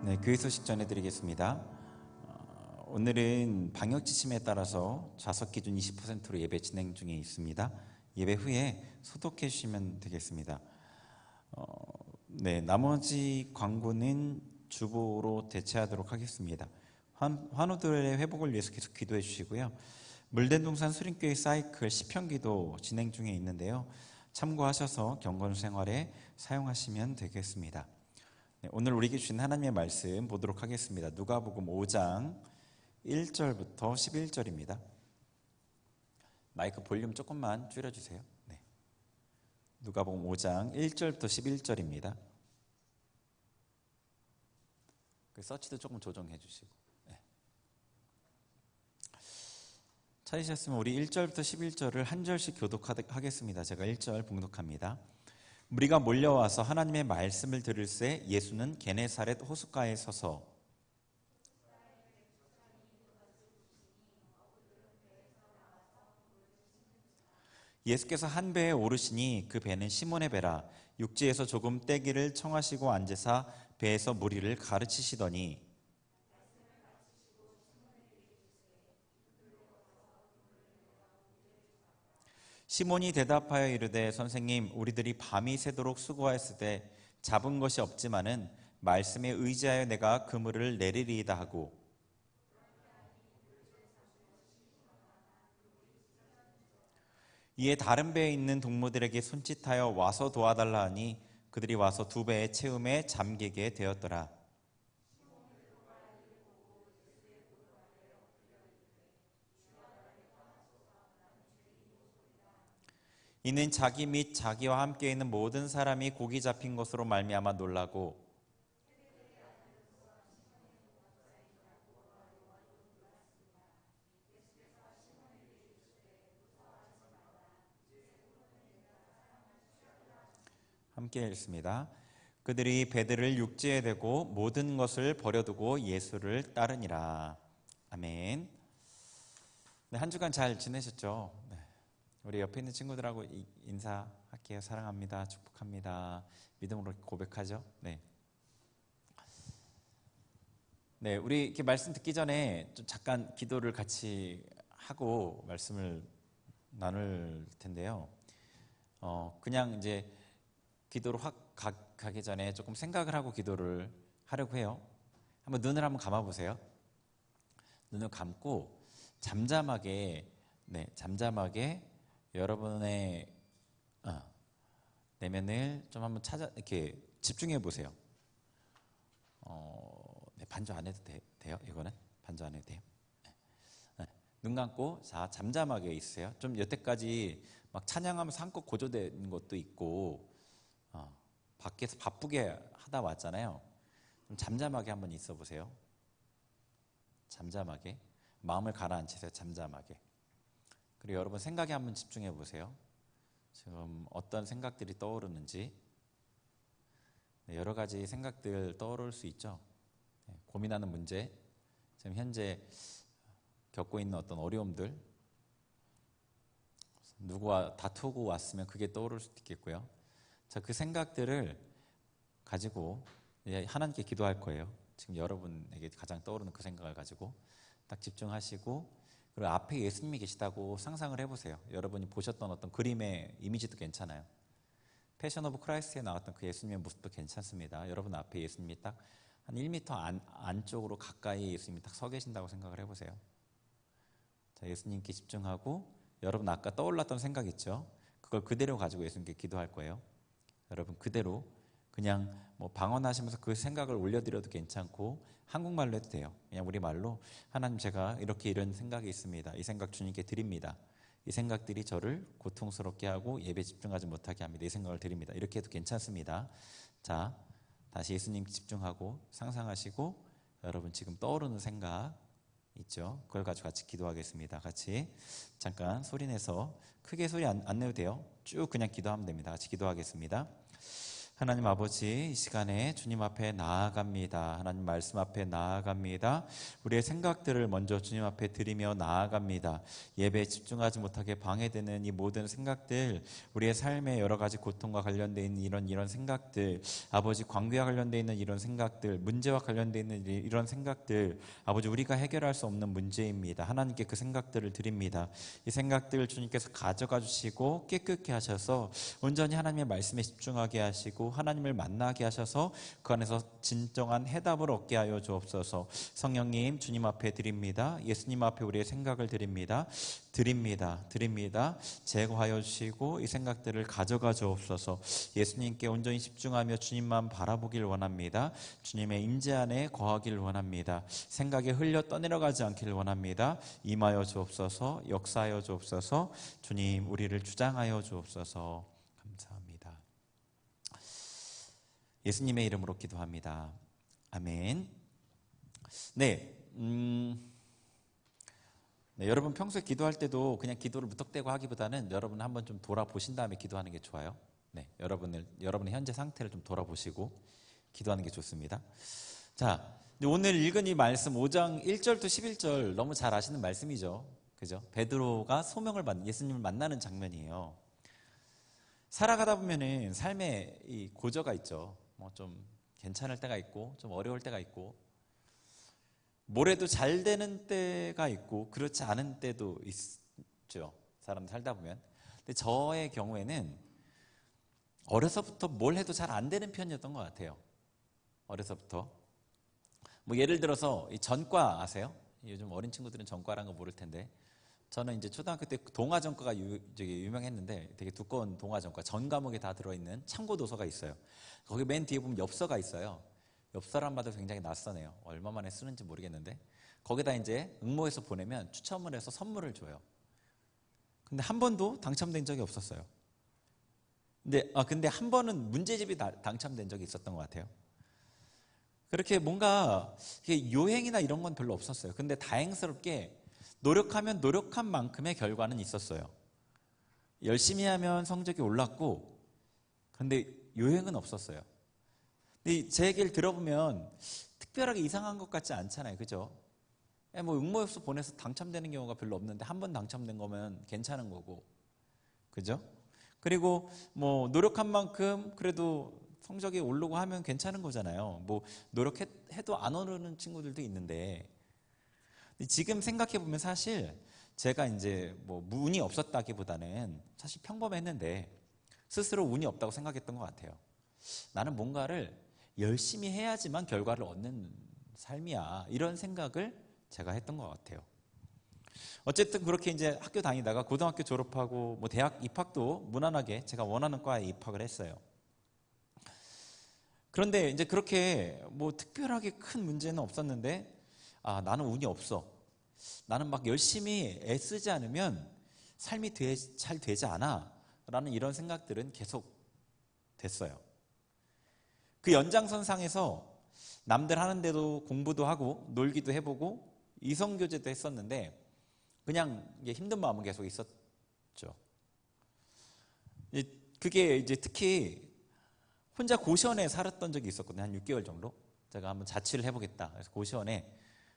네, 교회 소식 전해드리겠습니다. 오늘은 방역 지침에 따라서 좌석 기준 20%로 예배 진행 중에 있습니다. 예배 후에 소독해 주시면 되겠습니다. 네, 나머지 광고는 주보로 대체하도록 하겠습니다. 환우들의 회복을 위해서 계속 기도해 주시고요. 물된동산 수림교회 사이클 시편기도 진행 중에 있는데요. 참고하셔서 경건 생활에 사용하시면 되겠습니다. 네, 오늘 우리에게 주신 하나님의 말씀 보도록 하겠습니다. 누가복음 5장 1절부터 11절입니다. 마이크 볼륨 조금만 줄여주세요. 네. 누가복음 5장 1절부터 11절입니다. 그 서치도 조금 조정해 주시고. 네. 찾으셨으면 우리 1절부터 11절을 한 절씩 교독하겠습니다. 제가 1절 봉독합니다. 무리가 몰려와서 하나님의 말씀을 들을새 예수는 게네사렛 호숫가에 서서 예수께서 한 배에 오르시니 그 배는 시몬의 배라 육지에서 조금 떼기를 청하시고 앉으사 배에서 무리를 가르치시더니 시몬이 대답하여 이르되 선생님 우리들이 밤이 새도록 수고하였으되 잡은 것이 없지만은 말씀에 의지하여 내가 그물을 내리리이다 하고 이에 다른 배에 있는 동무들에게 손짓하여 와서 도와달라 하니 그들이 와서 두 배의 채움에 잠기게 되었더라. 이는 자기 및 자기와 함께 있는 모든 사람이 고기 잡힌 것으로 말미암아 놀라고 함께 읽습니다. 그들이 배들을 육지에 대고 모든 것을 버려두고 예수를 따르니라. 아멘. 네, 한 주간 잘 지내셨죠? 네. 우리 옆에 있는 친구들하고 인사할게요. 사랑합니다. 축복합니다. 믿음으로 고백하죠. 네. 네, 우리 이렇게 말씀 듣기 전에 좀 잠깐 기도를 같이 하고 말씀을 나눌 텐데요. 그냥 이제 기도로 확 가기 전에 조금 생각을 하고 기도를 하려고 해요. 눈을 한번 감아 보세요. 눈을 감고 잠잠하게 여러분의 내면을 좀 한번 이렇게 집중해 보세요. 네, 반주 안 해도 돼요? 이거는 반주 안 해도 돼요? 네. 눈 감고 자 잠잠하게 있으세요. 좀 여태까지 막 찬양하면서 한껏 고조된 것도 있고 밖에서 바쁘게 하다 왔잖아요. 좀 잠잠하게 한번 있어 보세요. 잠잠하게 마음을 가라앉히세요. 잠잠하게. 그리고 여러분 생각에 한번 집중해 보세요. 지금 어떤 생각들이 떠오르는지. 네, 여러 가지 생각들 떠오를 수 있죠. 네, 고민하는 문제, 지금 현재 겪고 있는 어떤 어려움들, 누구와 다투고 왔으면 그게 떠오를 수도 있겠고요. 자, 그 생각들을 가지고 하나님께 기도할 거예요. 지금 여러분에게 가장 떠오르는 그 생각을 가지고 딱 집중하시고, 그리고 앞에 예수님이 계시다고 상상을 해보세요. 여러분이 보셨던 어떤 그림의 이미지도 괜찮아요. 패션 오브 크라이스트에 나왔던 그 예수님의 모습도 괜찮습니다. 여러분 앞에 예수님이 딱 한 1m 안쪽으로 가까이 예수님이 딱 서 계신다고 생각을 해보세요. 자, 예수님께 집중하고 여러분 아까 떠올랐던 생각 있죠? 그걸 그대로 가지고 예수님께 기도할 거예요. 여러분 그대로 그냥 방언하시면서 그 생각을 올려드려도 괜찮고 한국말로 해도 돼요. 그냥 우리말로 하나님 제가 이런 생각이 있습니다. 이 생각 주님께 드립니다. 이 생각들이 저를 고통스럽게 하고 예배 집중하지 못하게 합니다. 이 생각을 드립니다. 이렇게 해도 괜찮습니다. 자, 다시 예수님 집중하고 상상하시고 여러분 지금 떠오르는 생각 있죠? 그걸 가지고 같이 기도하겠습니다. 같이 잠깐 소리 내서 크게 소리 안 내도 돼요. 쭉 그냥 기도하면 됩니다. 같이 기도하겠습니다. 하나님 아버지, 이 시간에 주님 앞에 나아갑니다. 하나님 말씀 앞에 나아갑니다. 우리의 생각들을 먼저 주님 앞에 드리며 나아갑니다. 예배에 집중하지 못하게 방해되는 이 모든 생각들, 우리의 삶의 여러 가지 고통과 관련되어 있는 이런 생각들, 아버지 관계와 관련되어 있는 이런 생각들, 문제와 관련되어 있는 이런 생각들, 아버지 우리가 해결할 수 없는 문제입니다. 하나님께 그 생각들을 드립니다. 이 생각들을 주님께서 가져가 주시고 깨끗게 하셔서 온전히 하나님의 말씀에 집중하게 하시고 하나님을 만나게 하셔서 그 안에서 진정한 해답을 얻게 하여 주옵소서. 성령님 주님 앞에 드립니다. 예수님 앞에 우리의 생각을 드립니다. 제거하여 주시고 이 생각들을 가져가 주옵소서. 예수님께 온전히 집중하며 주님만 바라보길 원합니다. 주님의 임재 안에 거하길 원합니다. 생각에 흘려 떠내려가지 않기를 원합니다. 임하여 주옵소서. 역사하여 주옵소서. 주님 우리를 주장하여 주옵소서. 감사합니다. 예수님의 이름으로 기도합니다. 아멘. 네, 여러분 평소에 기도할 때도 그냥 기도를 무턱대고 하기보다는 여러분 한번 좀 돌아보신 다음에 기도하는 게 좋아요. 네, 여러분의 현재 상태를 좀 돌아보시고 기도하는 게 좋습니다. 자, 오늘 읽은 이 말씀 5장 1절부터 11절 너무 잘 아시는 말씀이죠. 그죠? 베드로가 소명을 받는 예수님을 만나는 장면이에요. 살아가다 보면은 삶에 이 고저가 있죠. 뭐 좀 괜찮을 때가 있고 좀 어려울 때가 있고 뭐래도 잘 되는 때가 있고 그렇지 않은 때도 있죠. 사람 살다 보면. 근데 저의 경우에는 어려서부터 뭘 해도 잘 안 되는 편이었던 것 같아요. 어려서부터. 뭐 예를 들어서 이 전과 아세요? 요즘 어린 친구들은 전과라는 거 모를 텐데 저는 이제 초등학교 때 동화 전과가 유명했는데 되게 두꺼운 동화 전과 전 과목에 다 들어있는 참고 도서가 있어요. 거기 맨 뒤에 보면 엽서가 있어요. 엽서란 말도 굉장히 낯서네요. 얼마 만에 쓰는지 모르겠는데 거기다 이제 응모해서 보내면 추첨을 해서 선물을 줘요. 근데 한 번도 당첨된 적이 없었어요. 근데 한 번은 문제집이 당첨된 적이 있었던 것 같아요. 그렇게 뭔가 요행이나 이런 건 별로 없었어요. 근데 다행스럽게 노력하면 노력한 만큼의 결과는 있었어요. 열심히 하면 성적이 올랐고 근데 요행은 없었어요. 근데 제 얘기를 들어보면 특별하게 이상한 것 같지 않잖아요. 그죠? 뭐 응모엽서 보내서 당첨되는 경우가 별로 없는데 한 번 당첨된 거면 괜찮은 거고. 그죠? 그리고 뭐 노력한 만큼 그래도 성적이 오르고 하면 괜찮은 거잖아요. 뭐 노력해도 안 오르는 친구들도 있는데 지금 생각해 보면 사실 제가 이제 뭐 운이 없었다기보다는 사실 평범했는데 스스로 운이 없다고 생각했던 것 같아요. 나는 뭔가를 열심히 해야지만 결과를 얻는 삶이야. 이런 생각을 제가 했던 것 같아요. 어쨌든 그렇게 이제 학교 다니다가 고등학교 졸업하고 뭐 대학 입학도 무난하게 제가 원하는 과에 입학을 했어요. 그런데 이제 그렇게 뭐 특별하게 큰 문제는 없었는데 나는 운이 없어. 나는 막 열심히 애쓰지 않으면 삶이 잘 되지 않아. 라는 이런 생각들은 계속 됐어요. 그 연장선상에서 남들 하는데도 공부도 하고 놀기도 해보고 이성교제도 했었는데 그냥 이게 힘든 마음은 계속 있었죠. 그게 이제 특히 혼자 고시원에 살았던 적이 있었거든요. 한 6개월 정도. 제가 한번 자취를 해보겠다. 그래서 고시원에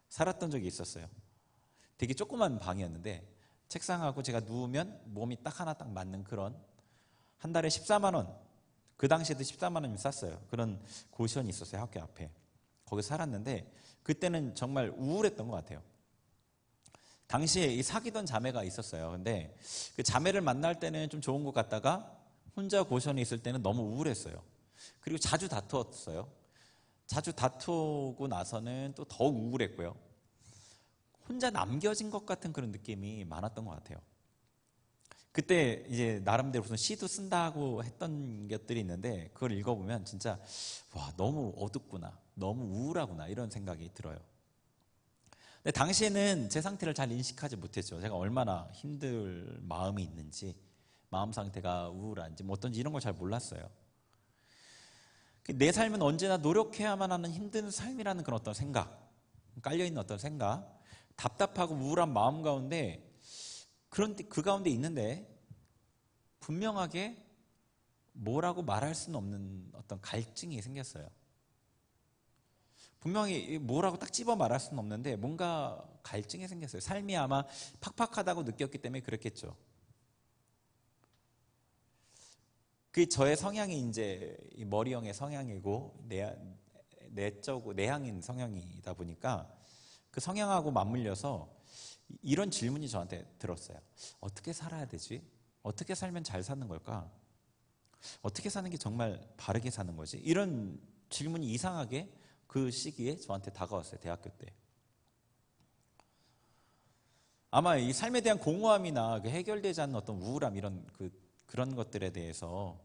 살았던 적이 있었어요. 되게 조그만 방이었는데 책상하고 제가 누우면 몸이 딱 하나 딱 맞는 그런 한 달에 14만 원. 그 당시에도 14만 원이면 쌌어요. 그런 고시원이 있었어요. 학교 앞에. 거기 살았는데 그때는 정말 우울했던 것 같아요. 당시에 이 사귀던 자매가 있었어요. 근데 그 자매를 만날 때는 좀 좋은 것 같다가 혼자 고시원에 있을 때는 너무 우울했어요. 그리고 자주 다투었어요. 자주 다투고 나서는 또 더 우울했고요. 혼자 남겨진 것 같은 그런 느낌이 많았던 것 같아요. 그때 이제 나름대로 무슨 시도 쓴다고 했던 것들이 있는데 그걸 읽어보면 진짜 와 너무 어둡구나, 너무 우울하구나 이런 생각이 들어요. 근데 당시에는 제 상태를 잘 인식하지 못했죠. 제가 얼마나 힘들 마음이 있는지, 마음 상태가 우울한지 뭐 어떤지 이런 걸 잘 몰랐어요. 내 삶은 언제나 노력해야만 하는 힘든 삶이라는 그런 어떤 생각, 깔려있는 어떤 생각, 답답하고 우울한 마음 가운데 그런데 그 가운데 있는데 분명하게 뭐라고 말할 수는 없는 어떤 갈증이 생겼어요. 분명히 뭐라고 딱 집어 말할 수는 없는데 뭔가 갈증이 생겼어요. 삶이 아마 팍팍하다고 느꼈기 때문에 그랬겠죠. 그 저의 성향이 이제 머리형의 성향이고 내적 내향인 성향이다 보니까 그 성향하고 맞물려서 이런 질문이 저한테 들었어요. 어떻게 살아야 되지? 어떻게 살면 잘 사는 걸까? 어떻게 사는 게 정말 바르게 사는 거지? 이런 질문이 이상하게 그 시기에 저한테 다가왔어요. 대학교 때. 아마 이 삶에 대한 공허함이나 그 해결되지 않는 어떤 우울함 이런 그런 것들에 대해서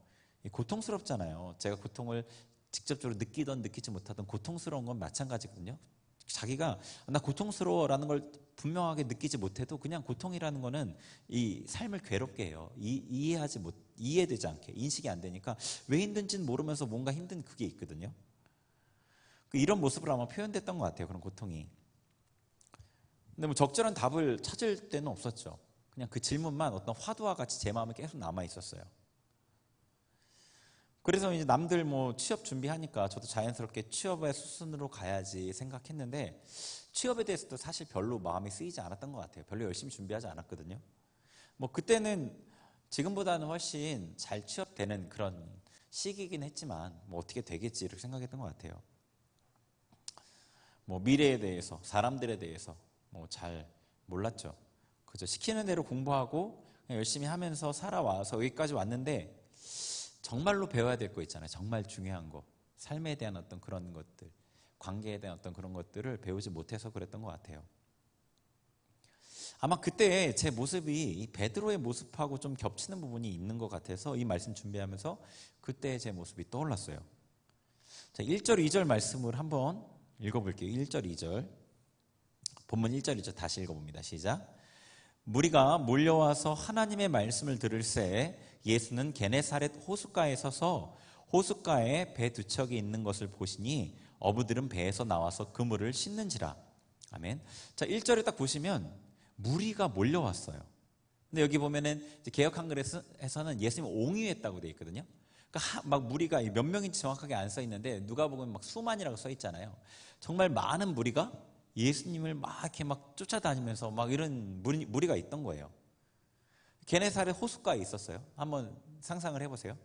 고통스럽잖아요. 제가 고통을 직접적으로 느끼던 느끼지 못하던 고통스러운 건 마찬가지거든요. 자기가 나 고통스러워라는 걸 분명하게 느끼지 못해도 그냥 고통이라는 거는 이 삶을 괴롭게 해요. 이해되지 않게 인식이 안 되니까 왜 힘든지는 모르면서 뭔가 힘든 그게 있거든요. 이런 모습으로 아마 표현됐던 것 같아요. 그런 고통이. 근데 뭐 적절한 답을 찾을 때는 없었죠. 그냥 그 질문만 어떤 화두와 같이 제 마음에 계속 남아 있었어요. 그래서 이제 남들 뭐 취업 준비하니까 저도 자연스럽게 취업의 수순으로 가야지 생각했는데 취업에 대해서도 사실 별로 마음이 쓰이지 않았던 것 같아요. 별로 열심히 준비하지 않았거든요. 뭐 그때는 지금보다는 훨씬 잘 취업되는 그런 시기이긴 했지만 뭐 어떻게 되겠지 이렇게 생각했던 것 같아요. 뭐 미래에 대해서 사람들에 대해서 뭐 잘 몰랐죠. 그저 시키는 대로 공부하고 그냥 열심히 하면서 살아와서 여기까지 왔는데 정말로 배워야 될 거 있잖아요. 정말 중요한 거. 삶에 대한 어떤 그런 것들, 관계에 대한 어떤 그런 것들을 배우지 못해서 그랬던 것 같아요. 아마 그때 제 모습이 이 베드로의 모습하고 좀 겹치는 부분이 있는 것 같아서 이 말씀 준비하면서 그때 제 모습이 떠올랐어요. 자, 1절, 2절 말씀을 한번 읽어볼게요. 1절, 2절. 본문 1절, 2절 다시 읽어봅니다. 시작. 무리가 몰려와서 하나님의 말씀을 들을새 예수는 게네사렛 호숫가에 서서 호숫가에 배 두 척이 있는 것을 보시니 어부들은 배에서 나와서 그물을 씻는지라. 아멘. 자, 1절에 딱 보시면 무리가 몰려왔어요. 근데 여기 보면은 개역 한글에서는 예수님을 옹유했다고 되어 있거든요. 그러니까 막 무리가 몇 명인지 정확하게 안 써 있는데 누가 보면 막 수만이라고 써 있잖아요. 정말 많은 무리가 예수님을 막 이렇게 막 쫓아다니면서 막 이런 무리가 있던 거예요. 게네사렛 호숫가에 있었어요. 한번 상상을 해보세요.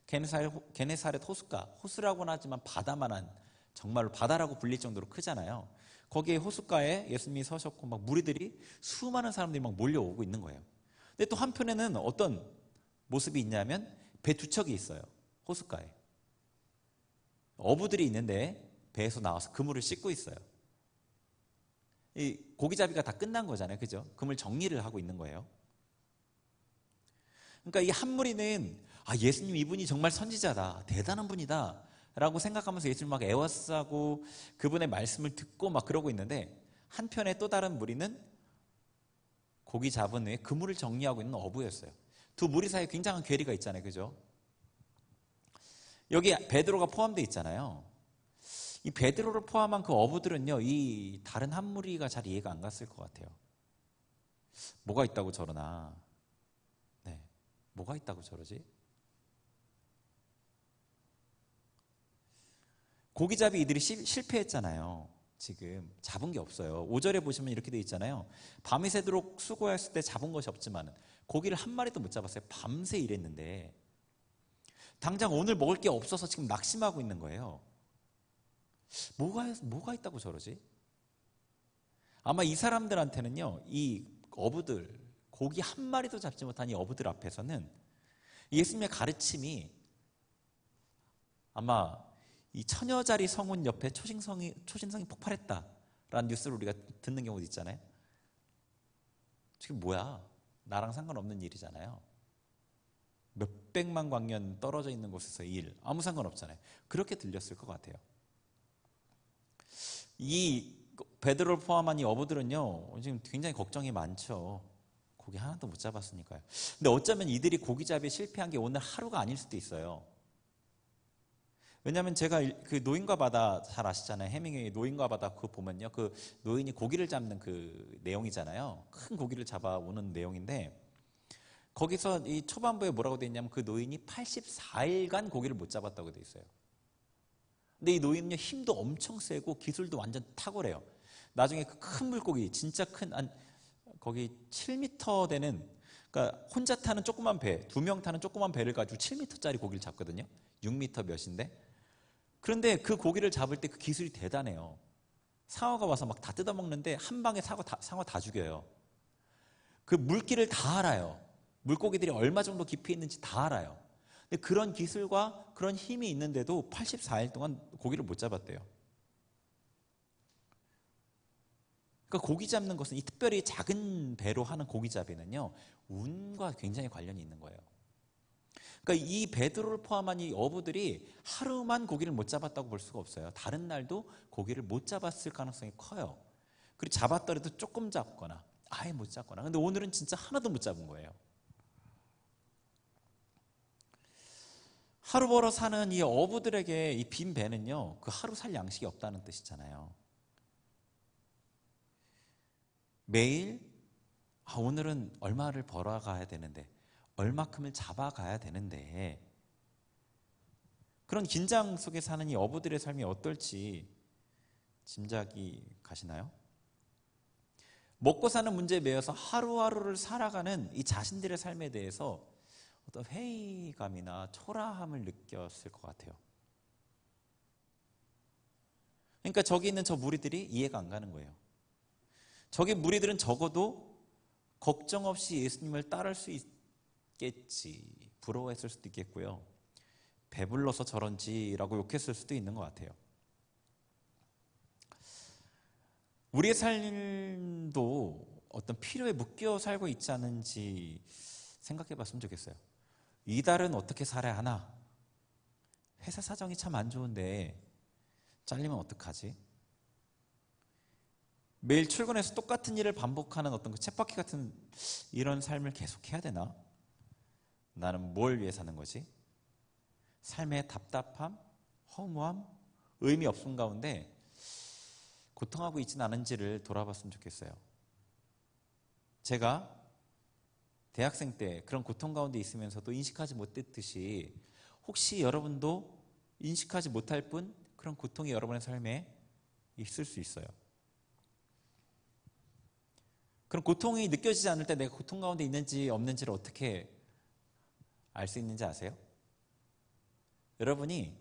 게네사렛 호숫가, 호수라고는 하지만 바다만한 정말로 바다라고 불릴 정도로 크잖아요. 거기에 호숫가에 예수님이 서셨고 막 무리들이 수많은 사람들이 막 몰려오고 있는 거예요. 근데 또 한편에는 어떤 모습이 있냐면 배 두 척이 있어요. 호숫가에. 어부들이 있는데 배에서 나와서 그물을 씻고 있어요. 이 고기잡이가 다 끝난 거잖아요. 그죠? 그물 정리를 하고 있는 거예요. 그러니까 이 한 무리는 예수님 이분이 정말 선지자다. 대단한 분이다. 라고 생각하면서 예수님 막 애워싸고 그분의 말씀을 듣고 막 그러고 있는데 한편에 또 다른 무리는 고기 잡은 후에 그물을 정리하고 있는 어부였어요. 두 무리 사이에 굉장한 괴리가 있잖아요. 그죠? 여기 베드로가 포함되어 있잖아요. 이 베드로를 포함한 그 어부들은요, 이 다른 한 무리가 잘 이해가 안 갔을 것 같아요. 뭐가 있다고 저러나? 네, 뭐가 있다고 저러지? 고기잡이 이들이 실패했잖아요. 지금 잡은 게 없어요. 5절에 보시면 이렇게 돼 있잖아요. 밤이 새도록 수고했을 때 잡은 것이 없지만 고기를 한 마리도 못 잡았어요. 밤새 일했는데 당장 오늘 먹을 게 없어서 지금 낙심하고 있는 거예요. 뭐가 있다고 저러지? 아마 이 사람들한테는요, 이 어부들, 고기 한 마리도 잡지 못한 이 어부들 앞에서는 예수님의 가르침이 아마 이 천여짜리 성운 옆에 초신성이 폭발했다라는 뉴스를 우리가 듣는 경우도 있잖아요. 지금 뭐야? 나랑 상관없는 일이잖아요. 몇백만 광년 떨어져 있는 곳에서 일, 아무 상관없잖아요. 그렇게 들렸을 것 같아요. 이 베드로를 포함한 이 어부들은요, 지금 굉장히 걱정이 많죠. 고기 하나도 못 잡았으니까요. 근데 어쩌면 이들이 고기잡이에 실패한 게 오늘 하루가 아닐 수도 있어요. 왜냐하면 제가 그 노인과 바다 잘 아시잖아요. 해밍웨이 노인과 바다 그거 보면요, 그 노인이 고기를 잡는 그 내용이잖아요. 큰 고기를 잡아오는 내용인데 거기서 이 초반부에 뭐라고 돼 있냐면 그 노인이 84일간 고기를 못 잡았다고 돼 있어요. 근데 이 노인은요, 힘도 엄청 세고 기술도 완전 탁월해요. 나중에 그 큰 물고기, 진짜 큰, 거기 7m 되는, 그러니까 혼자 타는 조그만 배, 2명 타는 조그만 배를 가지고 7m짜리 고기를 잡거든요. 6m 몇인데. 그런데 그 고기를 잡을 때 그 기술이 대단해요. 상어가 와서 막 다 뜯어먹는데 한 방에 상어 다 죽여요. 그 물길을 다 알아요. 물고기들이 얼마 정도 깊이 있는지 다 알아요. 근데 그런 기술과 그런 힘이 있는데도 84일 동안 고기를 못 잡았대요. 그러니까 고기 잡는 것은, 이 특별히 작은 배로 하는 고기잡이는요, 운과 굉장히 관련이 있는 거예요. 그러니까 이 베드로를 포함한 이 어부들이 하루만 고기를 못 잡았다고 볼 수가 없어요. 다른 날도 고기를 못 잡았을 가능성이 커요. 그리고 잡았더라도 조금 잡거나 아예 못 잡거나. 근데 오늘은 진짜 하나도 못 잡은 거예요. 하루 벌어 사는 이 어부들에게 이 빈 배는요, 그 하루 살 양식이 없다는 뜻이잖아요. 매일 오늘은 얼마를 벌어가야 되는데, 얼마큼을 잡아가야 되는데, 그런 긴장 속에 사는 이 어부들의 삶이 어떨지 짐작이 가시나요? 먹고 사는 문제에 매여서 하루하루를 살아가는 이 자신들의 삶에 대해서 어떤 회의감이나 초라함을 느꼈을 것 같아요. 그러니까 저기 있는 저 무리들이 이해가 안 가는 거예요. 저기 무리들은 적어도 걱정 없이 예수님을 따를 수 있겠지, 부러워했을 수도 있겠고요, 배불러서 저런지라고 욕했을 수도 있는 것 같아요. 우리의 삶도 어떤 필요에 묶여 살고 있지 않은지 생각해 봤으면 좋겠어요. 이달은 어떻게 살아야 하나? 회사 사정이 참 안 좋은데 잘리면 어떡하지? 매일 출근해서 똑같은 일을 반복하는 어떤 그 쳇바퀴 같은 이런 삶을 계속 해야 되나? 나는 뭘 위해 사는 거지? 삶의 답답함, 허무함, 의미 없음 가운데 고통하고 있지는 않은지를 돌아봤으면 좋겠어요. 제가 대학생 때 그런 고통 가운데 있으면서도 인식하지 못했듯이 혹시 여러분도 인식하지 못할 뿐 그런 고통이 여러분의 삶에 있을 수 있어요. 그런 고통이 느껴지지 않을 때 내가 고통 가운데 있는지 없는지를 어떻게 알 수 있는지 아세요? 여러분이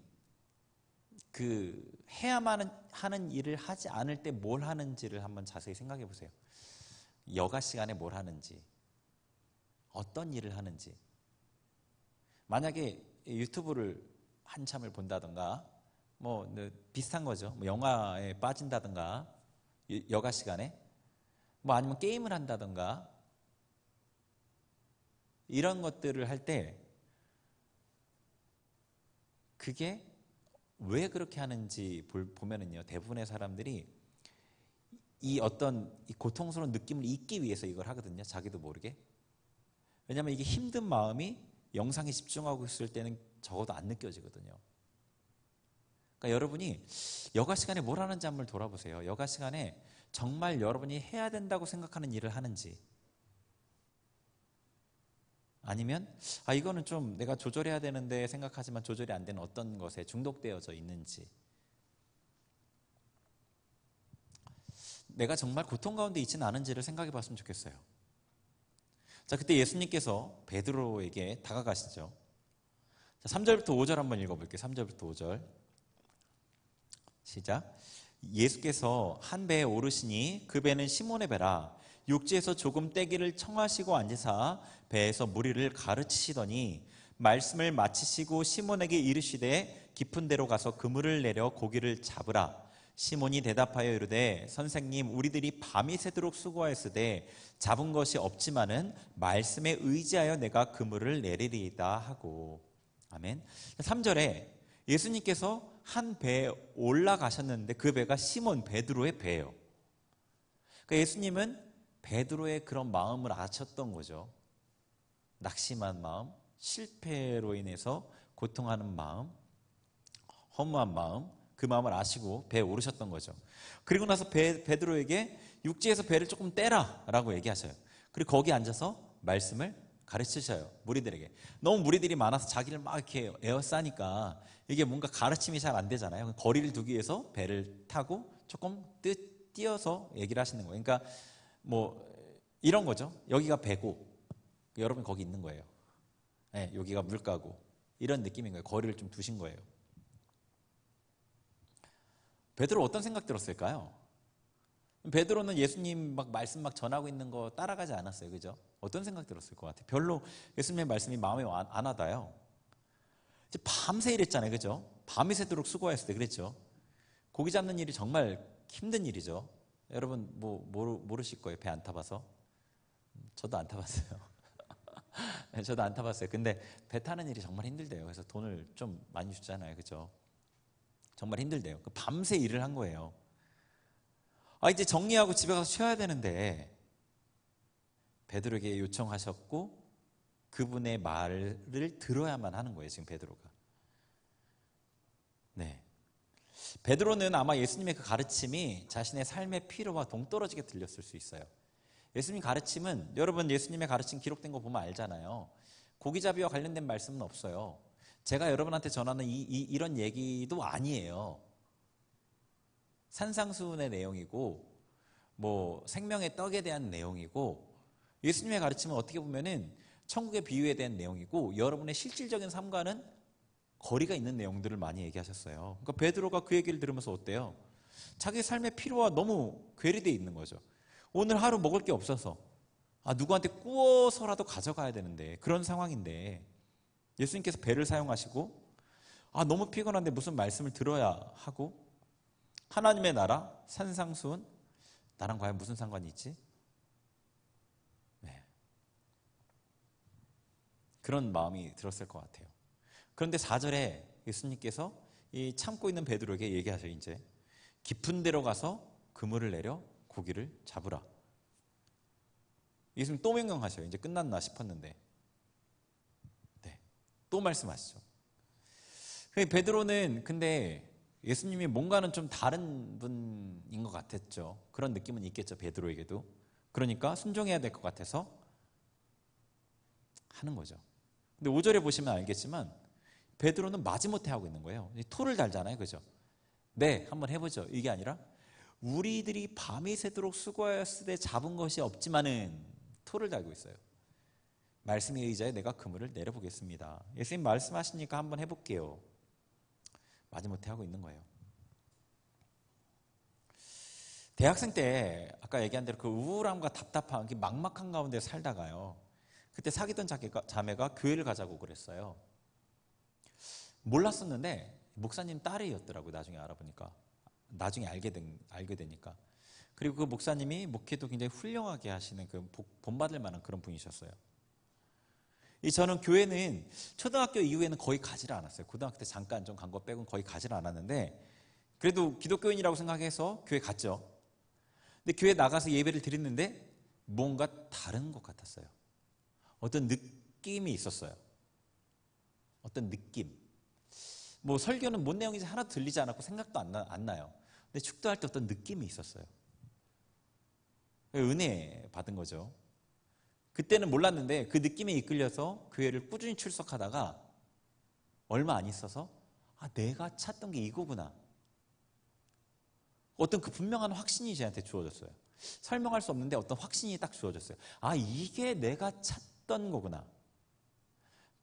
그 해야만 하는 일을 하지 않을 때 뭘 하는지를 한번 자세히 생각해 보세요. 여가 시간에 뭘 하는지, 어떤 일을 하는지. 만약에 유튜브를 한참을 본다든가 뭐 비슷한 거죠. 뭐 영화에 빠진다든가 여가 시간에, 뭐 아니면 게임을 한다든가 이런 것들을 할 때 그게 왜 그렇게 하는지 보면은요, 대부분의 사람들이 이 어떤 이 고통스러운 느낌을 잊기 위해서 이걸 하거든요. 자기도 모르게. 왜냐하면 이게 힘든 마음이 영상에 집중하고 있을 때는 적어도 안 느껴지거든요. 그러니까 여러분이 여가 시간에 뭘 하는지 한번 돌아보세요. 여가 시간에 정말 여러분이 해야 된다고 생각하는 일을 하는지, 아니면 이거는 좀 내가 조절해야 되는데 생각하지만 조절이 안 되는 어떤 것에 중독되어져 있는지, 내가 정말 고통 가운데 있지는 않은지를 생각해 봤으면 좋겠어요. 자, 그때 예수님께서 베드로에게 다가가시죠. 자, 3절부터 5절 한번 읽어볼게요. 3절부터 5절 시작. 예수께서 한 배에 오르시니 그 배는 시몬의 배라. 육지에서 조금 떼기를 청하시고 앉으사 배에서 무리를 가르치시더니 말씀을 마치시고 시몬에게 이르시되 깊은 데로 가서 그물을 내려 고기를 잡으라. 시몬이 대답하여 이르되 선생님, 우리들이 밤이 새도록 수고하였으되 잡은 것이 없지만은 말씀에 의지하여 내가 그물을 내리리이다 하고. 아멘. 3절에 예수님께서 한 배에 올라가셨는데 그 배가 시몬 베드로의 배예요. 그러니까 예수님은 베드로의 그런 마음을 아셨던 거죠. 낙심한 마음, 실패로 인해서 고통하는 마음, 허무한 마음, 그 마음을 아시고 배에 오르셨던 거죠. 그리고 나서 베드로에게 육지에서 배를 조금 떼라 라고 얘기하셔요. 그리고 거기 앉아서 말씀을 가르치셔요. 무리들에게. 너무 무리들이 많아서 자기를 막 이렇게 에워싸니까 이게 뭔가 가르침이 잘 안 되잖아요. 거리를 두기 위해서 배를 타고 조금 띄어서 얘기를 하시는 거예요. 그러니까 뭐 이런 거죠. 여기가 배고 여러분 거기 있는 거예요. 네, 여기가 물가고 이런 느낌인 거예요. 거리를 좀 두신 거예요. 베드로 어떤 생각 들었을까요? 베드로는 예수님 막 말씀 막 전하고 있는 거 따라가지 않았어요. 그죠? 어떤 생각 들었을 것 같아요? 별로 예수님의 말씀이 마음에 안 와닿아요. 이제 밤새 일했잖아요. 그죠? 밤이 새도록 수고했을 때 그랬죠. 고기 잡는 일이 정말 힘든 일이죠. 여러분 뭐 모르실 거예요. 배 안 타봐서. 저도 안 타봤어요. 저도 안 타봤어요. 근데 배 타는 일이 정말 힘들대요. 그래서 돈을 좀 많이 주잖아요. 그죠? 정말 힘들대요. 밤새 일을 한 거예요. 이제 정리하고 집에 가서 쉬어야 되는데 베드로에게 요청하셨고 그분의 말을 들어야만 하는 거예요. 지금 베드로가. 네. 베드로는 아마 예수님의 그 가르침이 자신의 삶의 필요와 동떨어지게 들렸을 수 있어요. 예수님 가르침은 여러분 예수님의 가르침 기록된 거 보면 알잖아요. 고기잡이와 관련된 말씀은 없어요. 제가 여러분한테 전하는 이런 얘기도 아니에요. 산상수훈의 내용이고 뭐 생명의 떡에 대한 내용이고 예수님의 가르침은 어떻게 보면은 천국의 비유에 대한 내용이고 여러분의 실질적인 삶과는 거리가 있는 내용들을 많이 얘기하셨어요. 그러니까 베드로가 그 얘기를 들으면서 어때요? 자기 삶의 필요와 너무 괴리되어 있는 거죠. 오늘 하루 먹을 게 없어서 누구한테 구워서라도 가져가야 되는데 그런 상황인데 예수님께서 배를 사용하시고 너무 피곤한데 무슨 말씀을 들어야 하고 하나님의 나라, 산상수훈 나랑 과연 무슨 상관이 있지? 네. 그런 마음이 들었을 것 같아요. 그런데 4절에 예수님께서 이 참고 있는 베드로에게 얘기하셔요. 이제 깊은 데로 가서 그물을 내려 고기를 잡으라. 예수님 또 명령하셔요. 이제 끝났나 싶었는데 네, 또 말씀하시죠. 베드로는 근데 예수님이 뭔가는 좀 다른 분인 것 같았죠. 그런 느낌은 있겠죠. 베드로에게도. 그러니까 순종해야 될 것 같아서 하는 거죠. 근데 5절에 보시면 알겠지만 베드로는 마지못해 하고 있는 거예요. 토를 달잖아요. 그죠? 네, 한번 해보죠. 이게 아니라 우리들이 밤이 새도록 수고하였을 때 잡은 것이 없지만은 토를 달고 있어요. 말씀의 의자에 내가 그물을 내려보겠습니다. 예수님 말씀하시니까 한번 해볼게요. 마지못해 하고 있는 거예요. 대학생 때 아까 얘기한 대로 그 우울함과 답답함, 막막한 가운데 살다가요. 그때 사귀던 자매가 교회를 가자고 그랬어요. 몰랐었는데 목사님 딸이었더라고요. 나중에 알아보니까. 나중에 알게 되니까. 그리고 그 목사님이 목회도 굉장히 훌륭하게 하시는 그 본받을 만한 그런 분이셨어요. 저는 교회는 초등학교 이후에는 거의 가지를 않았어요. 고등학교 때 잠깐 좀 간 거 빼고는 거의 가지를 않았는데 그래도 기독교인이라고 생각해서 교회 갔죠. 근데 교회 나가서 예배를 드렸는데 뭔가 다른 것 같았어요. 어떤 느낌이 있었어요. 어떤 느낌. 뭐 설교는 뭔 내용인지 하나도 들리지 않았고 생각도 안 나요. 근데 축도할 때 어떤 느낌이 있었어요. 은혜 받은 거죠. 그때는 몰랐는데 그 느낌에 이끌려서 교회를 꾸준히 출석하다가 얼마 안 있어서 내가 찾던 게 이거구나. 어떤 그 분명한 확신이 저한테 주어졌어요. 설명할 수 없는데 어떤 확신이 딱 주어졌어요. 이게 내가 찾던 거구나.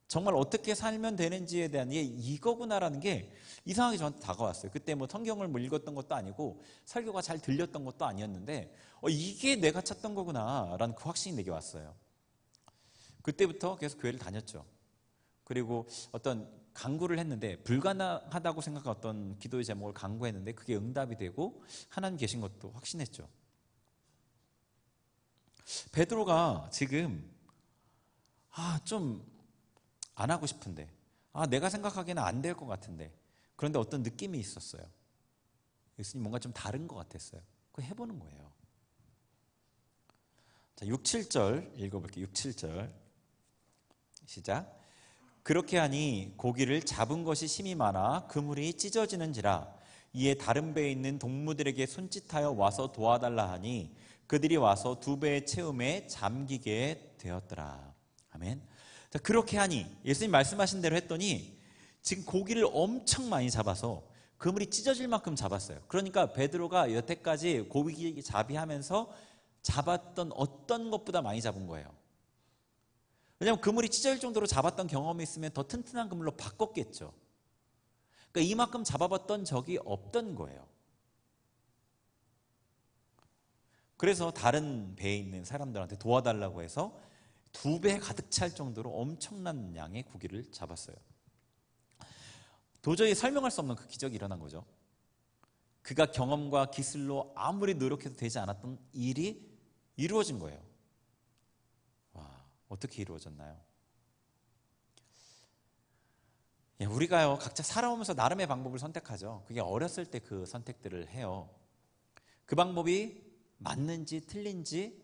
정말 어떻게 살면 되는지에 대한 게 이거구나라는 게 이상하게 저한테 다가왔어요. 그때 뭐 성경을 뭐 읽었던 것도 아니고 설교가 잘 들렸던 것도 아니었는데 이게 내가 찾던 거구나라는 그 확신이 내게 왔어요. 그때부터 계속 교회를 다녔죠. 그리고 어떤 간구를 했는데 불가능하다고 생각한 어떤 기도의 제목을 간구했는데 그게 응답이 되고 하나님 계신 것도 확신했죠. 베드로가 지금 좀 안 하고 싶은데 내가 생각하기에는 안 될 것 같은데 그런데 어떤 느낌이 있었어요. 예수님 뭔가 좀 다른 것 같았어요. 그거 해보는 거예요. 자, 6, 7절 읽어볼게요. 6, 7절 시작. 그렇게 하니 고기를 잡은 것이 심히 많아 그물이 찢어지는지라 이에 다른 배에 있는 동무들에게 손짓하여 와서 도와달라 하니 그들이 와서 두 배의 채움에 잠기게 되었더라. 아멘. 자, 그렇게 하니 예수님 말씀하신 대로 했더니 지금 고기를 엄청 많이 잡아서 그물이 찢어질 만큼 잡았어요. 그러니까 베드로가 여태까지 고기 잡이하면서 잡았던 어떤 것보다 많이 잡은 거예요. 왜냐하면 그물이 찢어질 정도로 잡았던 경험이 있으면 더 튼튼한 그물로 바꿨겠죠. 그러니까 이만큼 잡아봤던 적이 없던 거예요. 그래서 다른 배에 있는 사람들한테 도와달라고 해서 2배 가득 찰 정도로 엄청난 양의 고기를 잡았어요. 도저히 설명할 수 없는 그 기적이 일어난 거죠. 그가 경험과 기술로 아무리 노력해도 되지 않았던 일이 이루어진 거예요. 와, 어떻게 이루어졌나요? 우리가요, 각자 살아오면서 나름의 방법을 선택하죠. 그게 어렸을 때 그 선택들을 해요. 그 방법이 맞는지 틀린지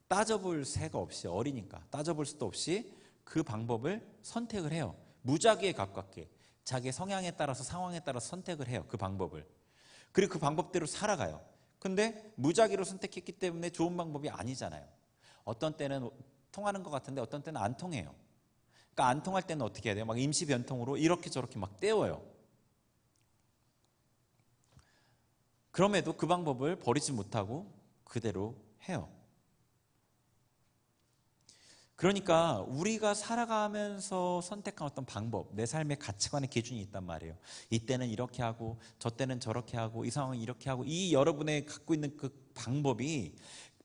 따져볼 새가 없이, 어리니까 따져볼 수도 없이 그 방법을 선택을 해요. 무작위에 가깝게 자기의 성향에 따라서, 상황에 따라서 선택을 해요. 그 방법을. 그리고 그 방법대로 살아가요. 근데 무작위로 선택했기 때문에 좋은 방법이 아니잖아요. 어떤 때는 통하는 것 같은데 어떤 때는 안 통해요. 그러니까 안 통할 때는 어떻게 해야 돼요? 막 임시 변통으로 이렇게 저렇게 막 때워요. 그럼에도 그 방법을 버리지 못하고 그대로 해요. 그러니까 우리가 살아가면서 선택한 어떤 방법, 내 삶의 가치관의 기준이 있단 말이에요. 이때는 이렇게 하고 저 때는 저렇게 하고 이 상황은 이렇게 하고, 이 여러분의 갖고 있는 그 방법이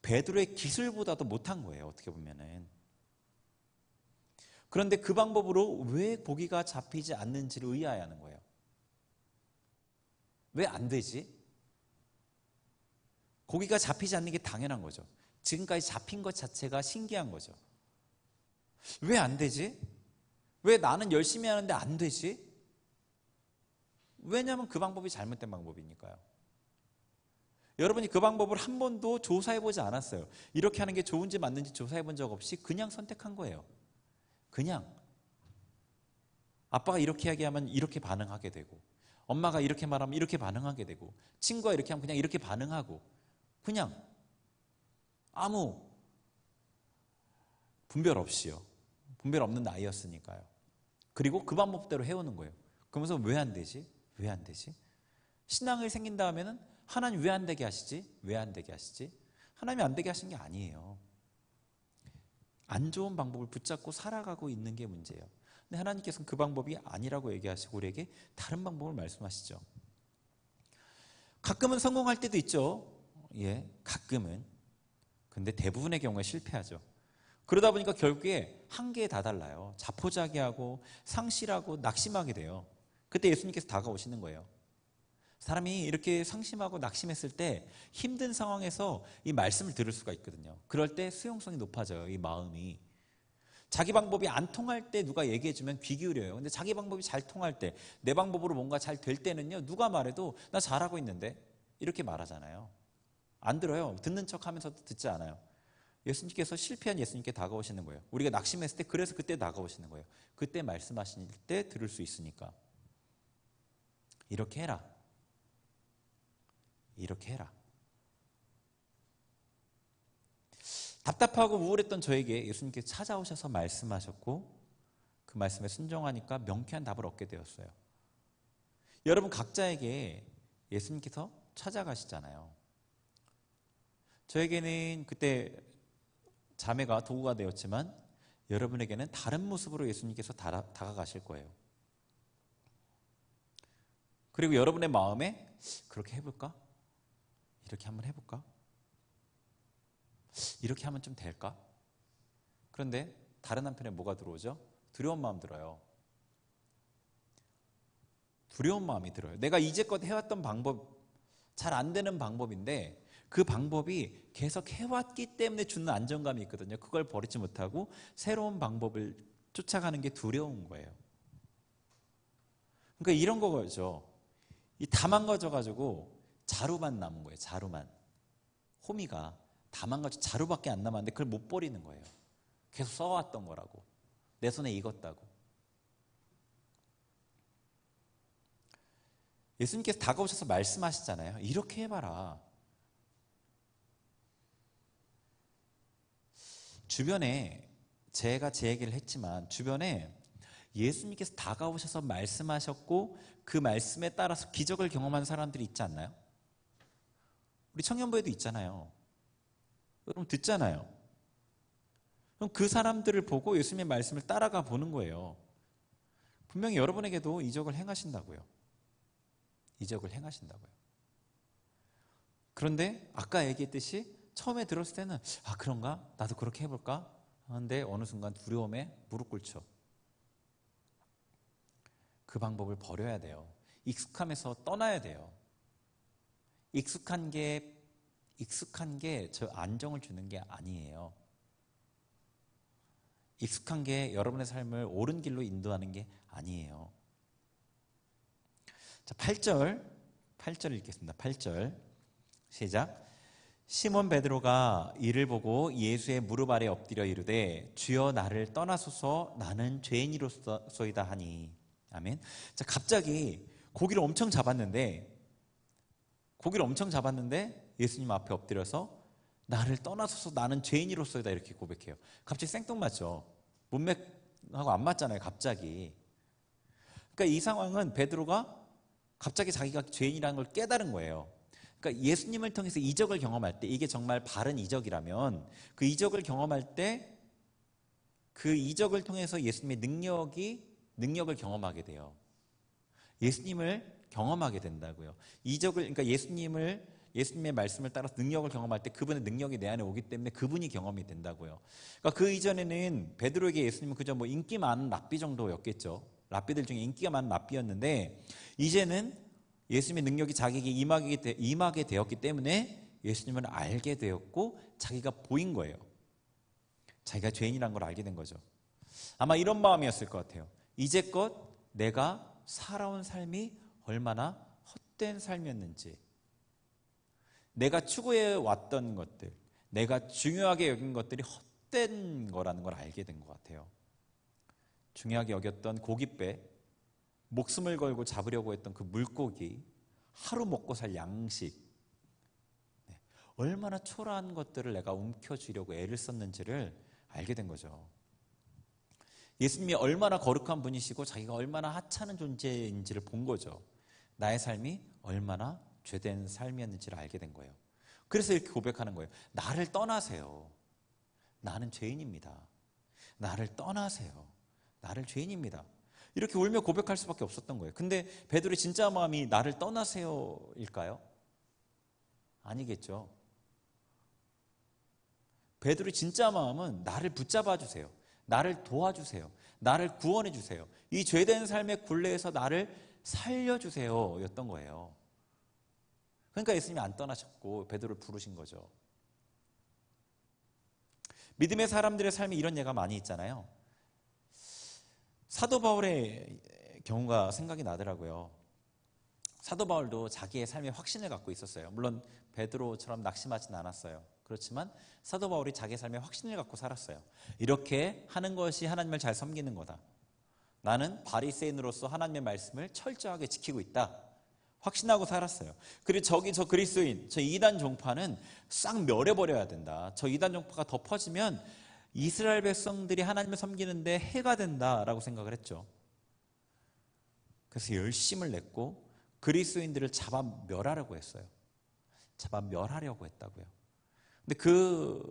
베드로의 기술보다도 못한 거예요. 어떻게 보면은. 그런데 그 방법으로 왜 고기가 잡히지 않는지를 의아해하는 거예요. 왜 안 되지? 고기가 잡히지 않는 게 당연한 거죠. 지금까지 잡힌 것 자체가 신기한 거죠. 왜 안 되지? 왜 나는 열심히 하는데 안 되지? 왜냐하면 그 방법이 잘못된 방법이니까요. 여러분이 그 방법을 한 번도 조사해보지 않았어요. 이렇게 하는 게 좋은지 맞는지 조사해본 적 없이 그냥 선택한 거예요. 그냥 아빠가 이렇게 이야기하면 이렇게 반응하게 되고, 엄마가 이렇게 말하면 이렇게 반응하게 되고, 친구가 이렇게 하면 그냥 이렇게 반응하고, 그냥 아무 분별 없이요. 분별 없는 아이였으니까요. 그리고 그 방법대로 해오는 거예요. 그러면서 왜 안 되지? 왜 안 되지? 신앙을 생긴 다음에는 하나님 왜 안 되게 하시지? 왜 안 되게 하시지? 하나님이 안 되게 하신 게 아니에요. 안 좋은 방법을 붙잡고 살아가고 있는 게 문제예요. 근데 하나님께서는 그 방법이 아니라고 얘기하시고 우리에게 다른 방법을 말씀하시죠. 가끔은 성공할 때도 있죠. 예, 가끔은. 근데 대부분의 경우에 실패하죠. 그러다 보니까 결국에 한계에 다달라요. 자포자기하고 상실하고 낙심하게 돼요. 그때 예수님께서 다가오시는 거예요. 사람이 이렇게 상심하고 낙심했을 때 힘든 상황에서 이 말씀을 들을 수가 있거든요. 그럴 때 수용성이 높아져요. 이 마음이. 자기 방법이 안 통할 때 누가 얘기해주면 귀 기울여요. 근데 자기 방법이 잘 통할 때, 내 방법으로 뭔가 잘 될 때는요, 누가 말해도 나 잘하고 있는데 이렇게 말하잖아요. 안 들어요. 듣는 척 하면서도 듣지 않아요. 예수님께서 실패한 예수님께 다가오시는 거예요. 우리가 낙심했을 때 그래서 그때 다가오시는 거예요. 그때 말씀하실 때 들을 수 있으니까. 이렇게 해라. 이렇게 해라. 답답하고 우울했던 저에게 예수님께서 찾아오셔서 말씀하셨고 그 말씀에 순종하니까 명쾌한 답을 얻게 되었어요. 여러분 각자에게 예수님께서 찾아가시잖아요. 저에게는 그때 자매가 도구가 되었지만 여러분에게는 다른 모습으로 예수님께서 다가가실 거예요. 그리고 여러분의 마음에 그렇게 해볼까? 이렇게 한번 해볼까? 이렇게 하면 좀 될까? 그런데 다른 한편에 뭐가 들어오죠? 두려운 마음 들어요. 두려운 마음이 들어요. 내가 이제껏 해왔던 방법, 잘 안 되는 방법인데 그 방법이 계속 해왔기 때문에 주는 안정감이 있거든요. 그걸 버리지 못하고 새로운 방법을 쫓아가는 게 두려운 거예요. 그러니까 이런 거죠. 다 망가져가지고 자루만 남은 거예요. 자루만. 호미가 다 망가져 자루밖에 안 남았는데 그걸 못 버리는 거예요. 계속 써왔던 거라고. 내 손에 익었다고. 예수님께서 다가오셔서 말씀하시잖아요. 이렇게 해봐라. 주변에 제가 제 얘기를 했지만 주변에 예수님께서 다가오셔서 말씀하셨고 그 말씀에 따라서 기적을 경험한 사람들이 있지 않나요? 우리 청년부에도 있잖아요. 여러분 듣잖아요. 그럼 그 사람들을 보고 예수님의 말씀을 따라가 보는 거예요. 분명히 여러분에게도 이적을 행하신다고요. 이적을 행하신다고요. 그런데 아까 얘기했듯이 처음에 들었을 때는 아 그런가? 나도 그렇게 해볼까? 하는데 어느 순간 두려움에 무릎 꿇죠. 그 방법을 버려야 돼요. 익숙함에서 떠나야 돼요. 익숙한 게 저 안정을 주는 게 아니에요. 익숙한 게 여러분의 삶을 옳은 길로 인도하는 게 아니에요. 자, 8절 읽겠습니다. 8절 시작. 시몬 베드로가 이를 보고 예수의 무릎 아래 엎드려 이르되 주여 나를 떠나소서 나는 죄인이로소이다 하니. 아멘. 자, 갑자기 고기를 엄청 잡았는데 예수님 앞에 엎드려서 나를 떠나소서 나는 죄인이로소이다 이렇게 고백해요. 갑자기 생뚱맞죠. 문맥하고 안 맞잖아요. 갑자기. 그러니까 이 상황은 베드로가 갑자기 자기가 죄인이라는 걸 깨달은 거예요. 그러니까 예수님을 통해서 이적을 경험할 때 이게 정말 바른 이적이라면 그 이적을 경험할 때 그 이적을 통해서 예수님의 능력을 경험하게 돼요. 예수님을 경험하게 된다고요. 그러니까 예수님의 말씀을 따라서 능력을 경험할 때 그분의 능력이 내 안에 오기 때문에 그분이 경험이 된다고요. 그러니까 그 이전에는 베드로에게 예수님은 그저 뭐 인기 많은 랍비 정도였겠죠. 랍비들 중에 인기가 많은 랍비였는데 이제는 예수님의 능력이 자기에게 임하게 되었기 때문에 예수님을 알게 되었고 자기가 보인 거예요. 자기가 죄인이라는 걸 알게 된 거죠. 아마 이런 마음이었을 것 같아요. 이제껏 내가 살아온 삶이 얼마나 헛된 삶이었는지, 내가 추구해 왔던 것들, 내가 중요하게 여긴 것들이 헛된 거라는 걸 알게 된 것 같아요. 중요하게 여겼던 고깃배, 목숨을 걸고 잡으려고 했던 그 물고기, 하루 먹고 살 양식, 얼마나 초라한 것들을 내가 움켜쥐려고 애를 썼는지를 알게 된 거죠. 예수님이 얼마나 거룩한 분이시고 자기가 얼마나 하찮은 존재인지를 본 거죠. 나의 삶이 얼마나 죄된 삶이었는지를 알게 된 거예요. 그래서 이렇게 고백하는 거예요. 나를 떠나세요. 나는 죄인입니다. 나를 떠나세요. 나를 죄인입니다. 이렇게 울며 고백할 수밖에 없었던 거예요. 근데 베드로의 진짜 마음이 나를 떠나세요일까요? 아니겠죠. 베드로의 진짜 마음은 나를 붙잡아 주세요. 나를 도와주세요. 나를 구원해 주세요. 이 죄된 삶의 굴레에서 나를 살려주세요 였던 거예요. 그러니까 예수님이 안 떠나셨고 베드로를 부르신 거죠. 믿음의 사람들의 삶에 이런 예가 많이 있잖아요. 사도 바울의 경우가 생각이 나더라고요. 사도 바울도 자기의 삶에 확신을 갖고 있었어요. 물론 베드로처럼 낙심하지는 않았어요. 그렇지만 사도 바울이 자기의 삶에 확신을 갖고 살았어요. 이렇게 하는 것이 하나님을 잘 섬기는 거다. 나는 바리새인으로서 하나님의 말씀을 철저하게 지키고 있다. 확신하고 살았어요. 그리고 저 그리스도인, 저 이단 종파는 싹 멸해버려야 된다. 저 이단 종파가 더 퍼지면 이스라엘 백성들이 하나님을 섬기는데 해가 된다라고 생각을 했죠. 그래서 열심을 냈고 그리스도인들을 잡아 멸하려고 했어요. 잡아 멸하려고 했다고요. 근데 그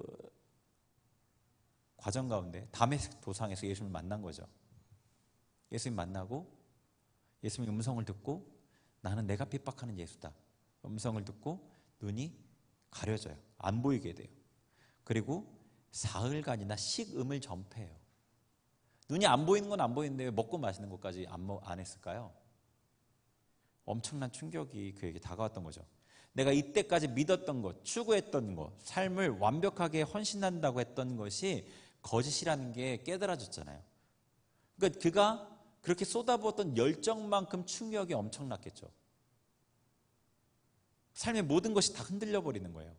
과정 가운데 다메섹 도상에서 예수님을 만난 거죠. 예수님 만나고 예수님의 음성을 듣고 나는 내가 핍박하는 예수다. 음성을 듣고 눈이 가려져요. 안 보이게 돼요. 그리고 사흘간이나 식음을 전폐해요. 눈이 안 보이는 건 안 보이는데 왜 먹고 마시는 것까지 안 했을까요? 엄청난 충격이 그에게 다가왔던 거죠. 내가 이때까지 믿었던 것, 추구했던 것, 삶을 완벽하게 헌신한다고 했던 것이 거짓이라는 게 깨달아졌잖아요. 그러니까 그가 그렇게 쏟아부었던 열정만큼 충격이 엄청났겠죠. 삶의 모든 것이 다 흔들려 버리는 거예요.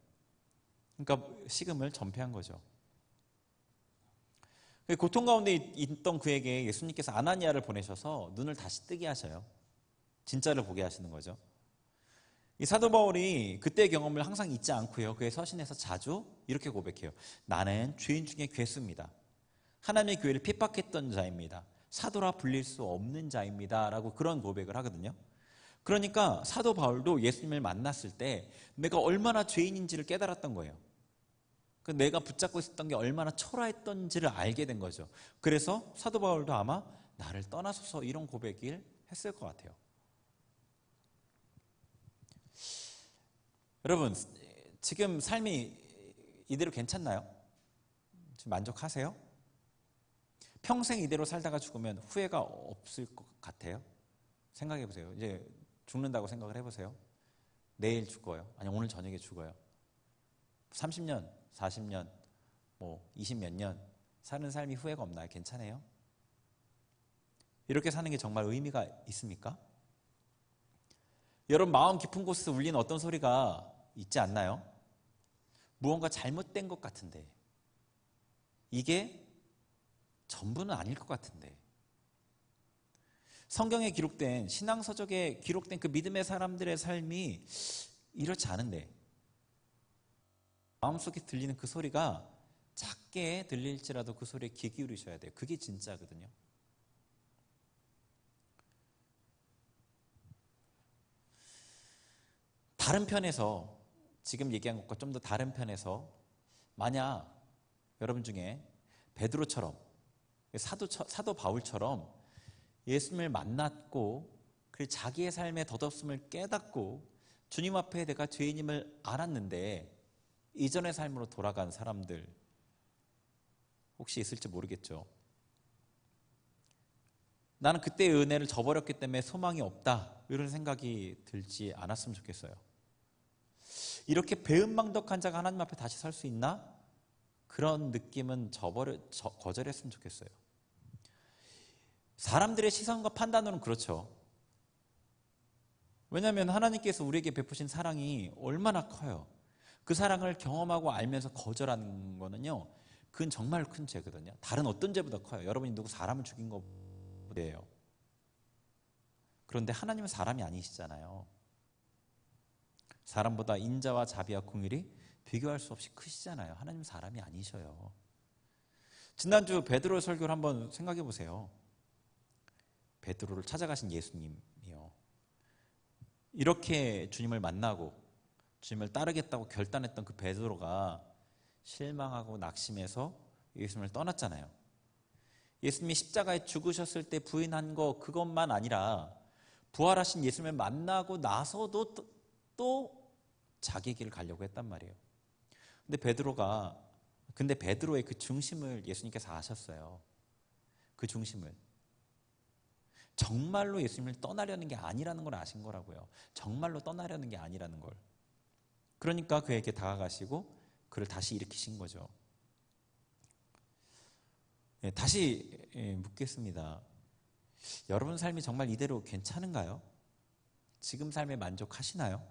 그러니까 식음을 전폐한 거죠. 고통 가운데 있던 그에게 예수님께서 아나니아를 보내셔서 눈을 다시 뜨게 하셔요. 진짜를 보게 하시는 거죠. 이 사도 바울이 그때의 경험을 항상 잊지 않고요. 그의 서신에서 자주 이렇게 고백해요. 나는 죄인 중에 괴수입니다. 하나님의 교회를 핍박했던 자입니다. 사도라 불릴 수 없는 자입니다. 라고 그런 고백을 하거든요. 그러니까 사도 바울도 예수님을 만났을 때 내가 얼마나 죄인인지를 깨달았던 거예요. 내가 붙잡고 있었던 게 얼마나 초라했던지를 알게 된 거죠. 그래서 사도 바울도 아마 나를 떠나소서 이런 고백을 했을 것 같아요. 여러분, 지금 삶이 이대로 괜찮나요? 지금 만족하세요? 평생 이대로 살다가 죽으면 후회가 없을 것 같아요? 생각해 보세요. 이제 죽는다고 생각을 해보세요. 내일 죽어요. 아니 오늘 저녁에 죽어요. 30년, 40년, 20몇 년 사는 삶이 후회가 없나요? 괜찮아요? 이렇게 사는 게 정말 의미가 있습니까? 여러분 마음 깊은 곳에서 울리는 어떤 소리가 있지 않나요? 무언가 잘못된 것 같은데 이게 전부는 아닐 것 같은데 성경에 기록된 신앙서적에 기록된 그 믿음의 사람들의 삶이 이렇지 않은데 마음속에 들리는 그 소리가 작게 들릴지라도 그 소리에 귀 기울이셔야 돼요. 그게 진짜거든요. 다른 편에서 지금 얘기한 것과 좀 더 다른 편에서 만약 여러분 중에 베드로처럼 사도 바울처럼 예수님을 만났고 그리고 자기의 삶의 덧없음을 깨닫고 주님 앞에 내가 죄인임을 알았는데 이전의 삶으로 돌아간 사람들 혹시 있을지 모르겠죠. 나는 그때의 은혜를 저버렸기 때문에 소망이 없다 이런 생각이 들지 않았으면 좋겠어요. 이렇게 배은망덕한 자가 하나님 앞에 다시 설 수 있나? 그런 느낌은 거절했으면 좋겠어요. 사람들의 시선과 판단으로는 그렇죠. 왜냐하면 하나님께서 우리에게 베푸신 사랑이 얼마나 커요. 그 사랑을 경험하고 알면서 거절하는 거는요, 그건 정말 큰 죄거든요. 다른 어떤 죄보다 커요. 여러분이 누구 사람을 죽인 거예요. 그런데 하나님은 사람이 아니시잖아요. 사람보다 인자와 자비와 공의를 비교할 수 없이 크시잖아요. 하나님은 사람이 아니셔요. 지난주 베드로 설교를 한번 생각해 보세요. 베드로를 찾아가신 예수님이요. 이렇게 주님을 만나고 주님을 따르겠다고 결단했던 그 베드로가 실망하고 낙심해서 예수님을 떠났잖아요. 예수님이 십자가에 죽으셨을 때 부인한 거 그것만 아니라 부활하신 예수님을 만나고 나서도 또 자기 길을 가려고 했단 말이에요. 근데 베드로의 그 중심을 예수님께서 아셨어요. 그 중심을. 정말로 예수님을 떠나려는 게 아니라는 걸 아신 거라고요. 정말로 떠나려는 게 아니라는 걸. 그러니까 그에게 다가가시고 그를 다시 일으키신 거죠. 다시 묻겠습니다. 여러분 삶이 정말 이대로 괜찮은가요? 지금 삶에 만족하시나요?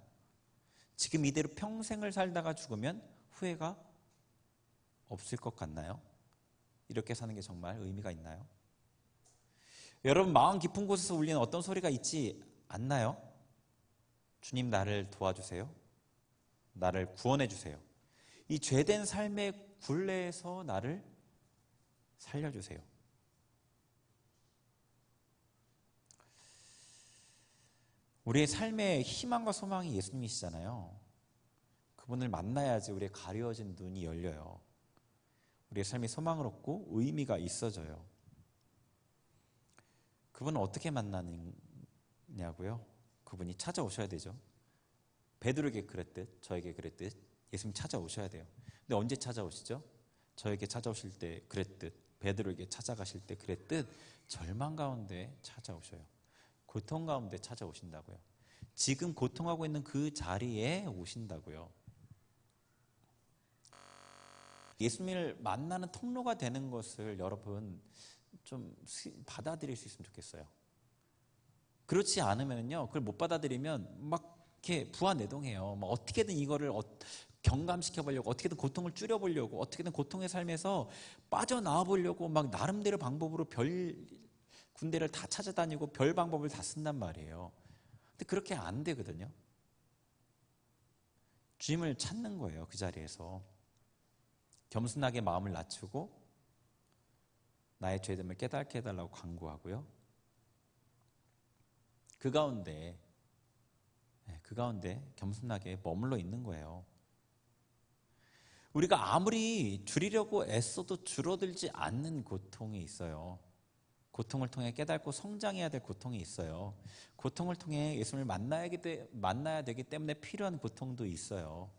지금 이대로 평생을 살다가 죽으면 후회가 없을 것 같나요? 이렇게 사는 게 정말 의미가 있나요? 여러분 마음 깊은 곳에서 울리는 어떤 소리가 있지 않나요? 주님 나를 도와주세요. 나를 구원해 주세요. 이 죄된 삶의 굴레에서 나를 살려주세요. 우리의 삶의 희망과 소망이 예수님이시잖아요. 그분을 만나야지 우리의 가려진 눈이 열려요. 우리의 삶이 소망을 얻고 의미가 있어져요. 그분은 어떻게 만나느냐고요? 그분이 찾아오셔야 되죠. 베드로에게 그랬듯 저에게 그랬듯 예수님 찾아오셔야 돼요. 근데 언제 찾아오시죠? 저에게 찾아오실 때 그랬듯 베드로에게 찾아가실 때 그랬듯 절망 가운데 찾아오셔요. 고통 가운데 찾아오신다고요. 지금 고통하고 있는 그 자리에 오신다고요. 예수님을 만나는 통로가 되는 것을 여러분 좀 받아들일 수 있으면 좋겠어요. 그렇지 않으면요, 그걸 못 받아들이면 막 이렇게 부하내동해요. 막 어떻게든 이거를 경감시켜 보려고, 어떻게든 고통을 줄여 보려고, 어떻게든 고통의 삶에서 빠져나와 보려고 막 나름대로 방법으로 별 군대를 다 찾아다니고 별 방법을 다 쓴단 말이에요. 근데 그렇게 안 되거든요. 주님을 찾는 거예요. 그 자리에서 겸손하게 마음을 낮추고 나의 죄됨을 깨닫게 해달라고 간구하고요. 그 가운데 겸손하게 머물러 있는 거예요. 우리가 아무리 줄이려고 애써도 줄어들지 않는 고통이 있어요. 고통을 통해 깨닫고 성장해야 될 고통이 있어요. 고통을 통해 예수님을 만나야 되기 때문에 필요한 고통도 있어요.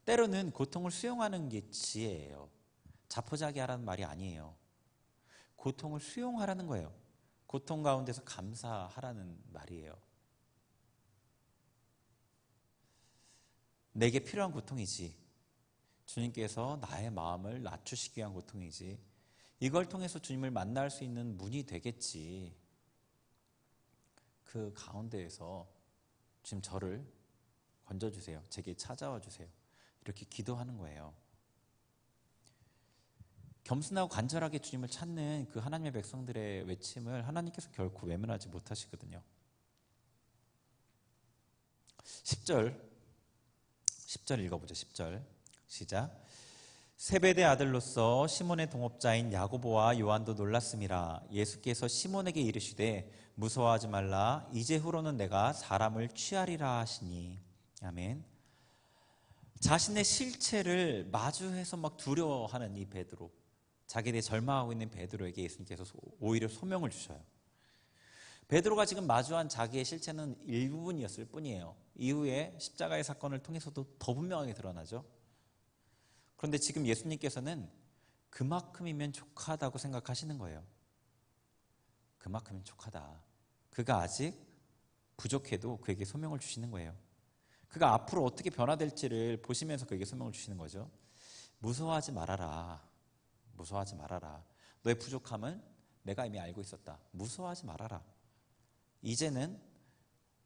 때로는 고통을 수용하는 게 지혜예요. 자포자기하라는 말이 아니에요. 고통을 수용하라는 거예요. 고통 가운데서 감사하라는 말이에요. 내게 필요한 고통이지. 주님께서 나의 마음을 낮추시기 위한 고통이지. 이걸 통해서 주님을 만날 수 있는 문이 되겠지. 그 가운데에서 주님 저를 건져주세요. 제게 찾아와 주세요. 이렇게 기도하는 거예요. 겸손하고 간절하게 주님을 찾는 그 하나님의 백성들의 외침을 하나님께서 결코 외면하지 못하시거든요. 10절 읽어보죠. 10절 시작. 세베대 아들로서 시몬의 동업자인 야고보와 요한도 놀랐음이라. 예수께서 시몬에게 이르시되 무서워하지 말라. 이제후로는 내가 사람을 취하리라 하시니. 아멘. 자신의 실체를 마주해서 막 두려워하는 이 베드로, 자기에 대해 절망하고 있는 베드로에게 예수님께서 오히려 소명을 주셔요. 베드로가 지금 마주한 자기의 실체는 일부분이었을 뿐이에요. 이후에 십자가의 사건을 통해서도 더 분명하게 드러나죠. 그런데 지금 예수님께서는 그만큼이면 족하다고 생각하시는 거예요. 그만큼이면 족하다. 그가 아직 부족해도 그에게 소명을 주시는 거예요. 그가 앞으로 어떻게 변화될지를 보시면서 그에게 소명을 주시는 거죠. 무서워하지 말아라. 무서워하지 말아라. 너의 부족함은 내가 이미 알고 있었다. 무서워하지 말아라. 이제는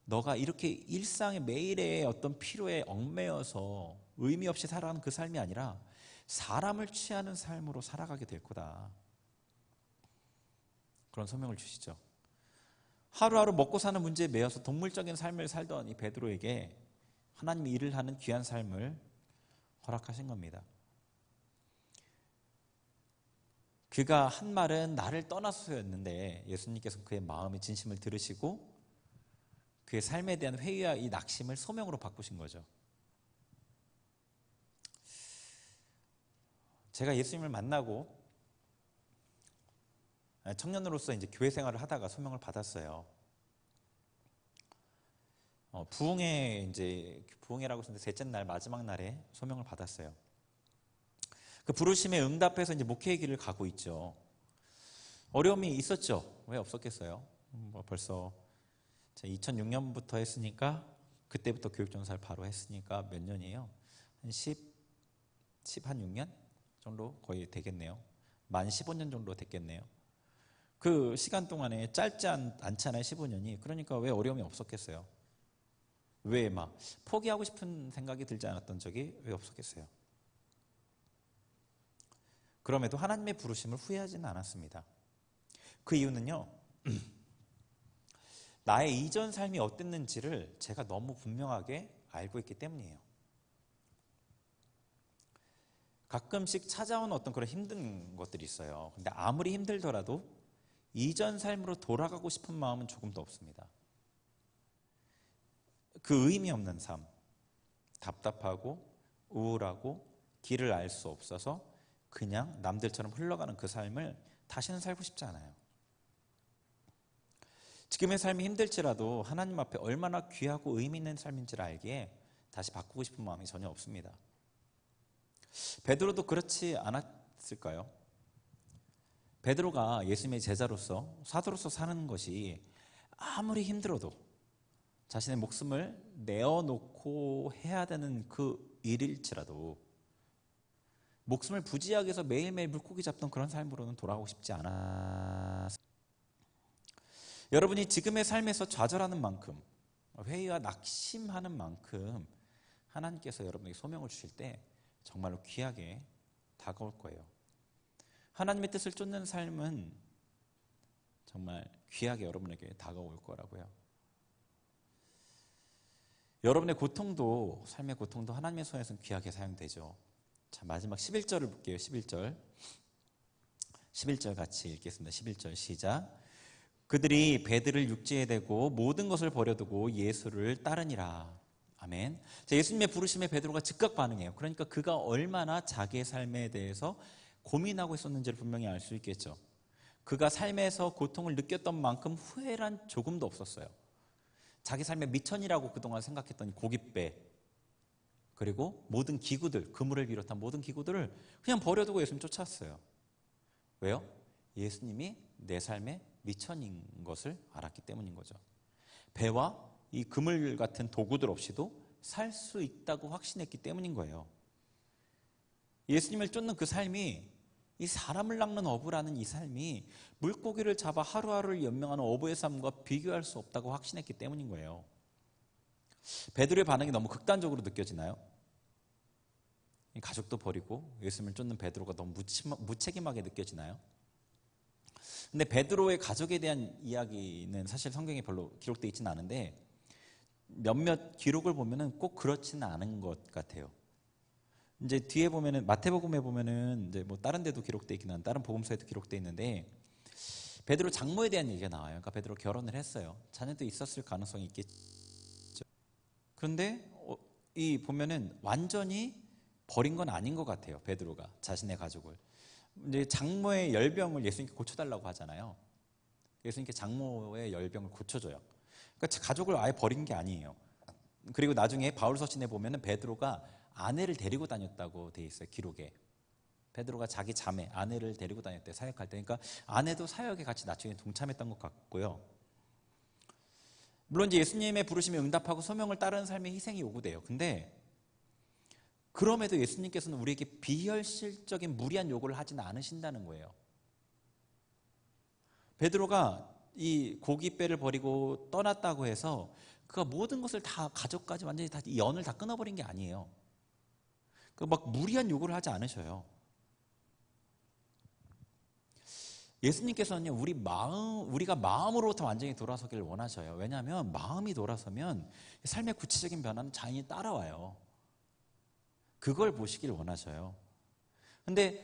너가 이렇게 일상의 매일의 어떤 피로에 얽매여서 의미 없이 살아가는 그 삶이 아니라 사람을 취하는 삶으로 살아가게 될 거다. 그런 소명을 주시죠. 하루하루 먹고 사는 문제에 매여서 동물적인 삶을 살던 이 베드로에게 하나님이 일을 하는 귀한 삶을 허락하신 겁니다. 그가 한 말은 나를 떠나서였는데 예수님께서 그의 마음의 진심을 들으시고 그의 삶에 대한 회의와 이 낙심을 소명으로 바꾸신 거죠. 제가 예수님을 만나고 청년으로서 이제 교회 생활을 하다가 소명을 받았어요. 부흥회라고 했는데 셋째 날 마지막 날에 소명을 받았어요. 그 부르심에 응답해서 이제 목회의 길을 가고 있죠. 어려움이 있었죠. 왜 없었겠어요? 벌써 2006년부터 했으니까 그때부터 교육전사를 바로 했으니까 몇 년이에요? 한 6년 정도 거의 되겠네요. 만 15년 정도 됐겠네요. 그 시간 동안에 짧지 않잖아요. 15년이. 그러니까 왜 어려움이 없었겠어요? 왜 막 포기하고 싶은 생각이 들지 않았던 적이 왜 없었겠어요? 그럼에도 하나님의 부르심을 후회하지는 않았습니다. 그 이유는요. 나의 이전 삶이 어땠는지를 제가 너무 분명하게 알고 있기 때문이에요. 가끔씩 찾아오는 어떤 그런 힘든 것들이 있어요. 근데 아무리 힘들더라도 이전 삶으로 돌아가고 싶은 마음은 조금도 없습니다. 그 의미 없는 삶, 답답하고 우울하고 길을 알 수 없어서 그냥 남들처럼 흘러가는 그 삶을 다시는 살고 싶지 않아요. 지금의 삶이 힘들지라도 하나님 앞에 얼마나 귀하고 의미 있는 삶인지를 알기에 다시 바꾸고 싶은 마음이 전혀 없습니다. 베드로도 그렇지 않았을까요? 베드로가 예수님의 제자로서 사도로서 사는 것이 아무리 힘들어도 자신의 목숨을 내어놓고 해야 되는 그 일일지라도 목숨을 부지하기 위해서 매일매일 물고기 잡던 그런 삶으로는 돌아가고 싶지 않았습니다. 여러분이 지금의 삶에서 좌절하는 만큼, 회의와 낙심하는 만큼 하나님께서 여러분에게 소명을 주실 때 정말로 귀하게 다가올 거예요. 하나님의 뜻을 쫓는 삶은 정말 귀하게 여러분에게 다가올 거라고요. 여러분의 고통도, 삶의 고통도 하나님의 손에서는 귀하게 사용되죠. 자, 마지막 11절을 볼게요. 11절. 11절 같이 읽겠습니다. 11절 시작. 그들이 배들을 육지에 대고 모든 것을 버려두고 예수를 따르니라. 아멘. 자, 예수님의 부르심에 베드로가 즉각 반응해요. 그러니까 그가 얼마나 자기의 삶에 대해서 고민하고 있었는지를 분명히 알 수 있겠죠. 그가 삶에서 고통을 느꼈던 만큼 후회란 조금도 없었어요. 자기 삶의 미천이라고 그동안 생각했던 고깃배, 그리고 모든 기구들, 그물을 비롯한 모든 기구들을 그냥 버려두고 예수님 쫓아왔어요. 왜요? 예수님이 내 삶의 미천인 것을 알았기 때문인 거죠. 배와 이 그물 같은 도구들 없이도 살 수 있다고 확신했기 때문인 거예요. 예수님을 쫓는 그 삶이, 이 사람을 낚는 어부라는 이 삶이 물고기를 잡아 하루하루를 연명하는 어부의 삶과 비교할 수 없다고 확신했기 때문인 거예요. 베드로의 반응이 너무 극단적으로 느껴지나요? 가족도 버리고 예수님을 쫓는 베드로가 너무 무책임하게 느껴지나요? 근데 베드로의 가족에 대한 이야기는 사실 성경에 별로 기록되어 있지는 않은데 몇몇 기록을 보면은 꼭 그렇지는 않은 것 같아요. 이제 뒤에 보면은 마태복음에 보면은 이제 뭐 다른 데도 기록되어 있긴 한 다른 복음서에도 기록되어 있는데 베드로 장모에 대한 얘기가 나와요. 그러니까 베드로 결혼을 했어요. 자녀도 있었을 가능성이 있겠죠. 그런데 이 보면은 완전히 버린 건 아닌 것 같아요. 베드로가 자신의 가족을. 이제 장모의 열병을 예수님께 고쳐달라고 하잖아요. 예수님께 장모의 열병을 고쳐줘요. 그러니까 가족을 아예 버린 게 아니에요. 그리고 나중에 바울서신에 보면은 베드로가 아내를 데리고 다녔다고 돼 있어요. 기록에. 베드로가 자기 자매 아내를 데리고 다녔대요. 사역할 때. 그러니까 아내도 사역에 같이 나중에 동참했던 것 같고요. 물론 이제 예수님의 부르심에 응답하고 소명을 따르는 삶의 희생이 요구돼요. 근데 그럼에도 예수님께서는 우리에게 비현실적인 무리한 요구를 하지는 않으신다는 거예요. 베드로가 이 고깃배를 버리고 떠났다고 해서 그가 모든 것을 다 가족까지 완전히 다 연을 다 끊어버린 게 아니에요. 그 막 무리한 요구를 하지 않으셔요. 예수님께서는요, 우리가 마음으로부터 완전히 돌아서기를 원하셔요. 왜냐하면 마음이 돌아서면 삶의 구체적인 변화는 자연히 따라와요. 그걸 보시길 원하셔요. 근데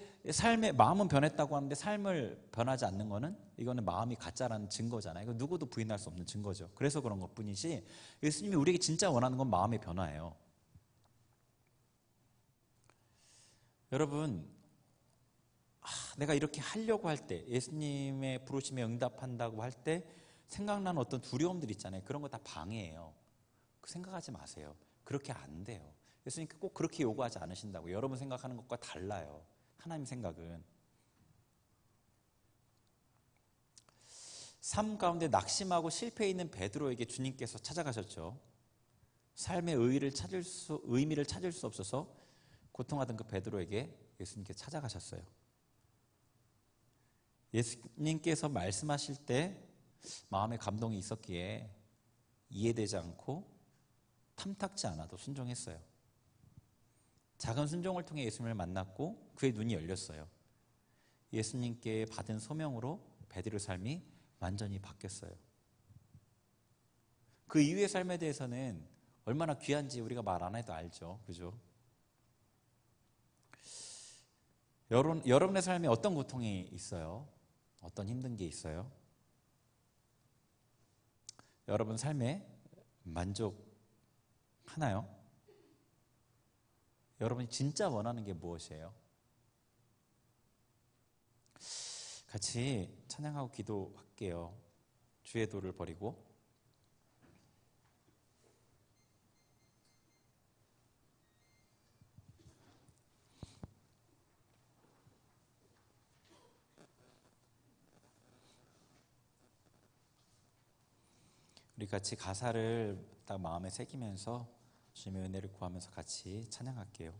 마음은 변했다고 하는데 삶을 변하지 않는 거는 이거는 마음이 가짜라는 증거잖아요. 이거 누구도 부인할 수 없는 증거죠. 그래서 그런 것 뿐이지 예수님이 우리에게 진짜 원하는 건 마음의 변화예요. 여러분, 내가 이렇게 하려고 할 때, 예수님의 부르심에 응답한다고 할 때 생각나는 어떤 두려움들 있잖아요. 그런 거 다 방해예요. 그 생각하지 마세요. 그렇게 안 돼요. 예수님께 꼭 그렇게 요구하지 않으신다고. 여러분 생각하는 것과 달라요. 하나님 생각은. 삶 가운데 낙심하고 실패해 있는 베드로에게 주님께서 찾아가셨죠. 삶의 의미를 찾을 수 없어서 고통하던 그 베드로에게 예수님께서 찾아가셨어요. 예수님께서 말씀하실 때 마음에 감동이 있었기에 이해되지 않고 탐탁지 않아도 순종했어요. 작은 순종을 통해 예수님을 만났고 그의 눈이 열렸어요. 예수님께 받은 소명으로 베드로의 삶이 완전히 바뀌었어요. 그 이후의 삶에 대해서는 얼마나 귀한지 우리가 말 안 해도 알죠. 그죠? 여러분의 삶에 어떤 고통이 있어요? 어떤 힘든 게 있어요? 여러분 삶에 만족하나요? 여러분이 진짜 원하는 게 무엇이에요? 같이 찬양하고 기도할게요. 주의 도를 버리고. 우리 같이 가사를 딱 마음에 새기면서 주님의 은혜를 구하면서 같이 찬양할게요.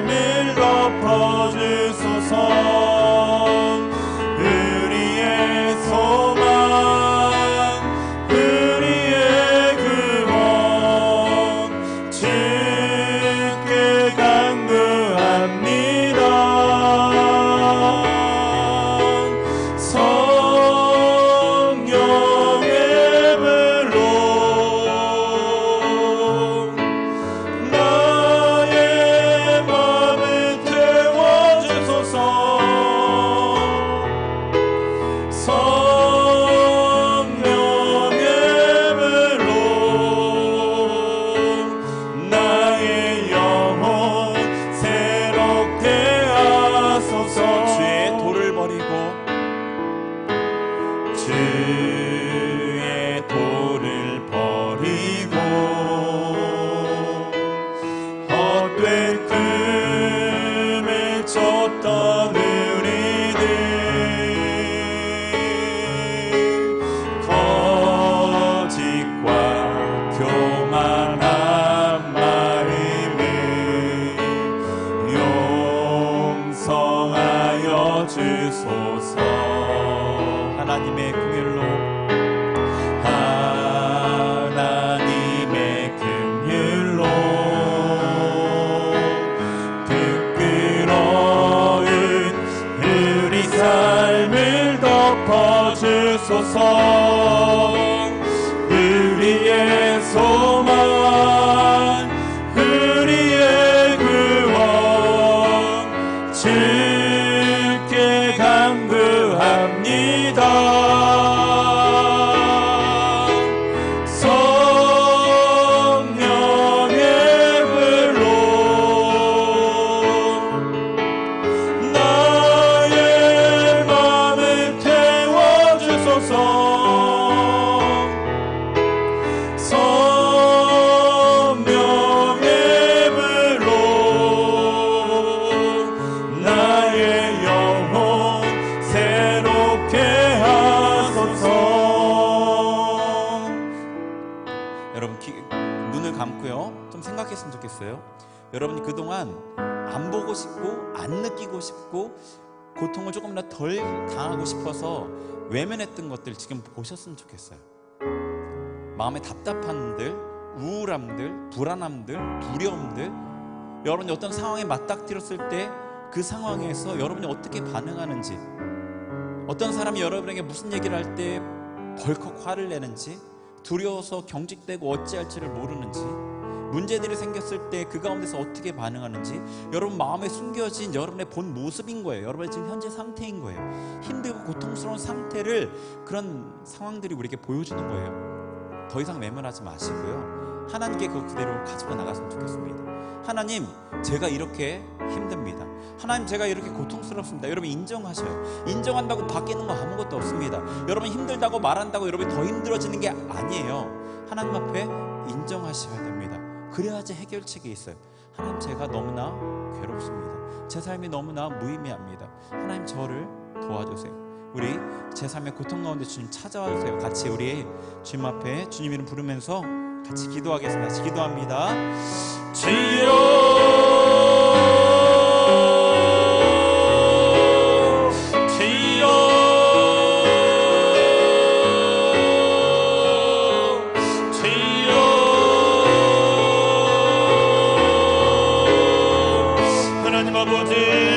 삶을 덮어주소서. 우리의 소망, 우리의 구원 주께 간구합니다. 성령의 불로 나의 맘을 태워주소서. 성령의 불로 나의 영혼 새롭게 하소서. 주의 돌을 버리고 주의 돌을 버리고 헛된 꿈을 쫓던 우리들 거짓과 교만한 마음을 용서하여 주소서. 하나님의 긍휼로 하나님의 긍휼로 부끄러운 우리 삶을 덮어주소서. 우리의 소망, 우리의 구원 주께 간구합니다. 성령의 불로 나의 맘을 태워주소서. 성령의 불로 나의 영혼 새롭게 하소서. 여러분 눈을 감고요 좀 생각했으면 좋겠어요. 여러분이 그동안 안 보고 싶고 안 느끼고 싶고 고통을 조금이라도 덜 당하고 싶어서 외면했던 것들 지금 보셨으면 좋겠어요. 마음의 답답함들, 우울함들, 불안함들, 두려움들, 여러분이 어떤 상황에 맞닥뜨렸을 때 그 상황에서 여러분이 어떻게 반응하는지, 어떤 사람이 여러분에게 무슨 얘기를 할 때 벌컥 화를 내는지, 두려워서 경직되고 어찌할지를 모르는지, 문제들이 생겼을 때 그 가운데서 어떻게 반응하는지, 여러분 마음에 숨겨진 여러분의 본 모습인 거예요. 여러분의 지금 현재 상태인 거예요. 힘들고 고통스러운 상태를, 그런 상황들이 우리에게 보여주는 거예요. 더 이상 외면하지 마시고요, 하나님께 그거 그대로 가지고 나갔으면 좋겠습니다. 하나님, 제가 이렇게 힘듭니다. 하나님, 제가 이렇게 고통스럽습니다. 여러분 인정하셔요. 인정한다고 바뀌는 거 아무것도 없습니다. 여러분 힘들다고 말한다고 여러분이 더 힘들어지는 게 아니에요. 하나님 앞에 인정하셔야 됩니다. 그래야지 해결책이 있어요. 하나님, 제가 너무나 괴롭습니다. 제 삶이 너무나 무의미합니다. 하나님, 저를 도와주세요. 우리 제 삶의 고통 가운데 주님 찾아와 주세요. 같이 우리 주님 앞에 주님 이름 부르면서 같이 기도하겠습니다. 같이 기도합니다. 하나님 아버지,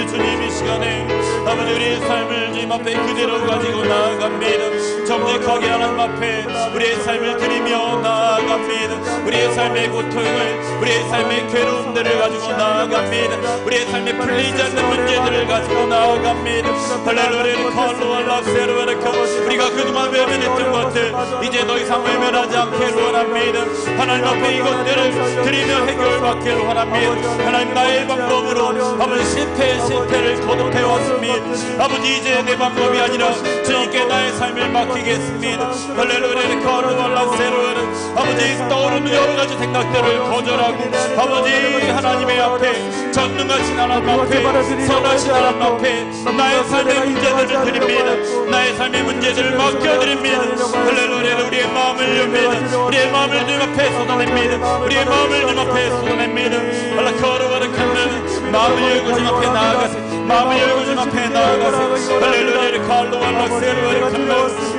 주님 이 시간에 아버지 우리의 삶을 주님 앞에 그대로 가지고 나아갑니다. 정직하게 하나님 앞에 우리의 삶을 드리며 나아갑니다. 우리의 삶의 고통을, 우리의 삶의 괴로움들을 가지고 나아갑니다. 우리의 삶에 풀리지 않는 문제들을 가지고 나아갑니다. 할렐루야, 컬루알라세루에르카. 우리가 그동안 외면했던 것들 이제 더 이상 외면하지 않기를 원합니다. 하나님 앞에 이것들을 드리며 해결받기를 원합니다. 하나님, 나의 방법으로 아버지 실패를 거듭해왔습니다. 아버지, 이제 내 방법이 아니라 주님께 나의 삶을 맡기겠습니다. 할렐루야, 컬루알라세루에르. 아버지, 떠오르는 여러 가지 생각들을 거절하고 아버지 하나님의 앞에, 전능하신 하나님 앞에, 선하신 하나님 앞에 나의 삶의 문제들을 드립니다. 나의 삶의 문제들을 맡겨드립니다. 할렐루야, 우리의 마음을 엽니다. 우리의 마음을 님 앞에 쏟아냅니다. 우리의 마음을 님 앞에 쏟아냅니다. 알라카르바르카는 마음을 열고 주님 앞에 나아가세요. 마음을 열고 주님 앞에 나아가세요. 할렐루야 칼로 알락세르 웰컴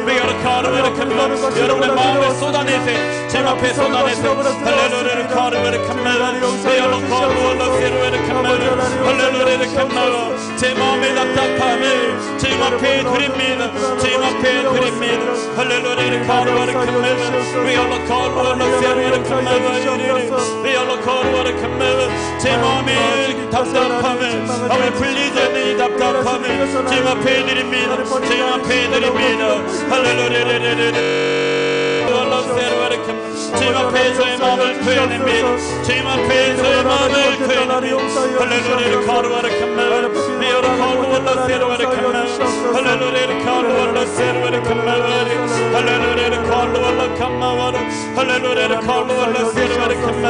메가르 칼로 웰컴 여러분의 마음을 쏟아내세요. 주님 앞에 쏟아내세요. 할렐루야 칼로 웰컴 메가르 칼로 알락세르 웰컴 할렐루야 웰컴 제 마음의 답답함을 주님 앞에 드립니다. 주님 앞에 드립니다. 할렐루야 칼로 웰컴 메가르 칼로 알락세르 웰컴 메가르 칼로 웰컴 제 마음의 답답함을 아무 풀리지 않는 이 답답함을 주님 앞에 드립니다. 주님 앞에 드립니다. 할렐루야 주님 앞에 저의 마음을 표현합니다. 주님 앞에 저의 마음을 표현합니다. 할렐루야 카르와르카마 미어라 카르와르세르와르카마 할렐루야 카르와르세르와르카마 할렐루야 카르와르카마와라 할렐루야 카르와르세르와르카마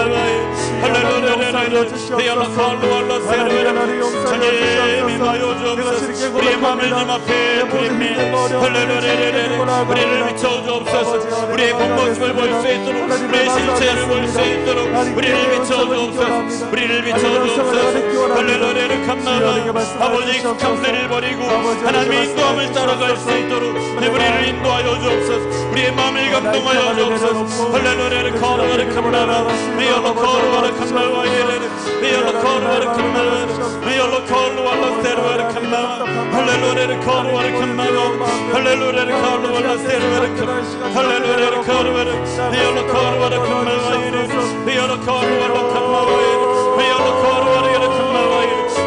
할렐루야 미어라 카르와르세르와르카마 주님 임하여 주옵소서. 우리의 마음을 주님 앞에 드립니다. 할렐루야 우리를 비춰주옵소서. 우리의 공모습을 볼 수 있도록 우리의 실체를 볼 수 있도록 우리를 비춰주옵소서. 우리를 비춰주옵소서. 할렐루야 감사합니다. 아버지 강세를 버리고 하나님의 인도함을 따라갈 수 있도록 우리를 인도하여 주옵소서. 우리의 마음을 감동하여 주옵소서. 할렐루야 거룩하라 감사하라 미어로 거룩하라 감사하라 미어로 거룩하라 감사하라 미어로 거룩하라 세르와라 감사하라 할렐루야 거룩하라 감사하라 할렐루야 거룩하라 세르와라 감사하라 할렐루야 거룩하라 미어로 거룩하라 감사하라 미어로 거룩하라 감사하라 미어로 거룩하라 감사하라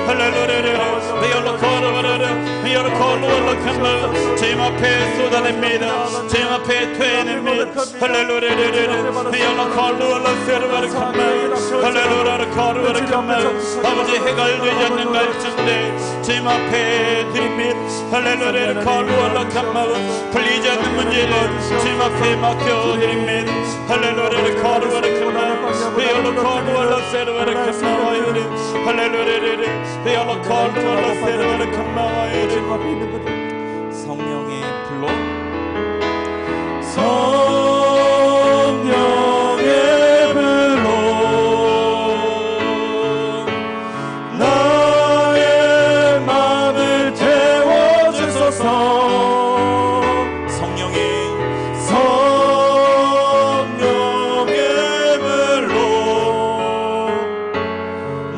할렐루야 미어로 거룩하라 미어로 거룩하라 감사하라 주님 앞에 쏟아냅니다. 주님 앞에 퇴해냅니다. 할렐루야 미어로 거룩하라 세르와라 감사하라 할렐루야 거룩하라 감사하라 아버지 해갈되지 않는 갈증대 주님 앞에 드립니다. 할렐루야 거룩하라 감사하라 풀리지 않는 문제를 주님 앞에 맡겨드립니다. 할렐루야 거룩하라 감사하라 미어로 거룩하라 세르와라 감사하라 할렐루야 미어로 거룩하라 세르와라 감사하라 성령의 불로 성령의 불로 나의 마음을 태워주소서. 성령의 불로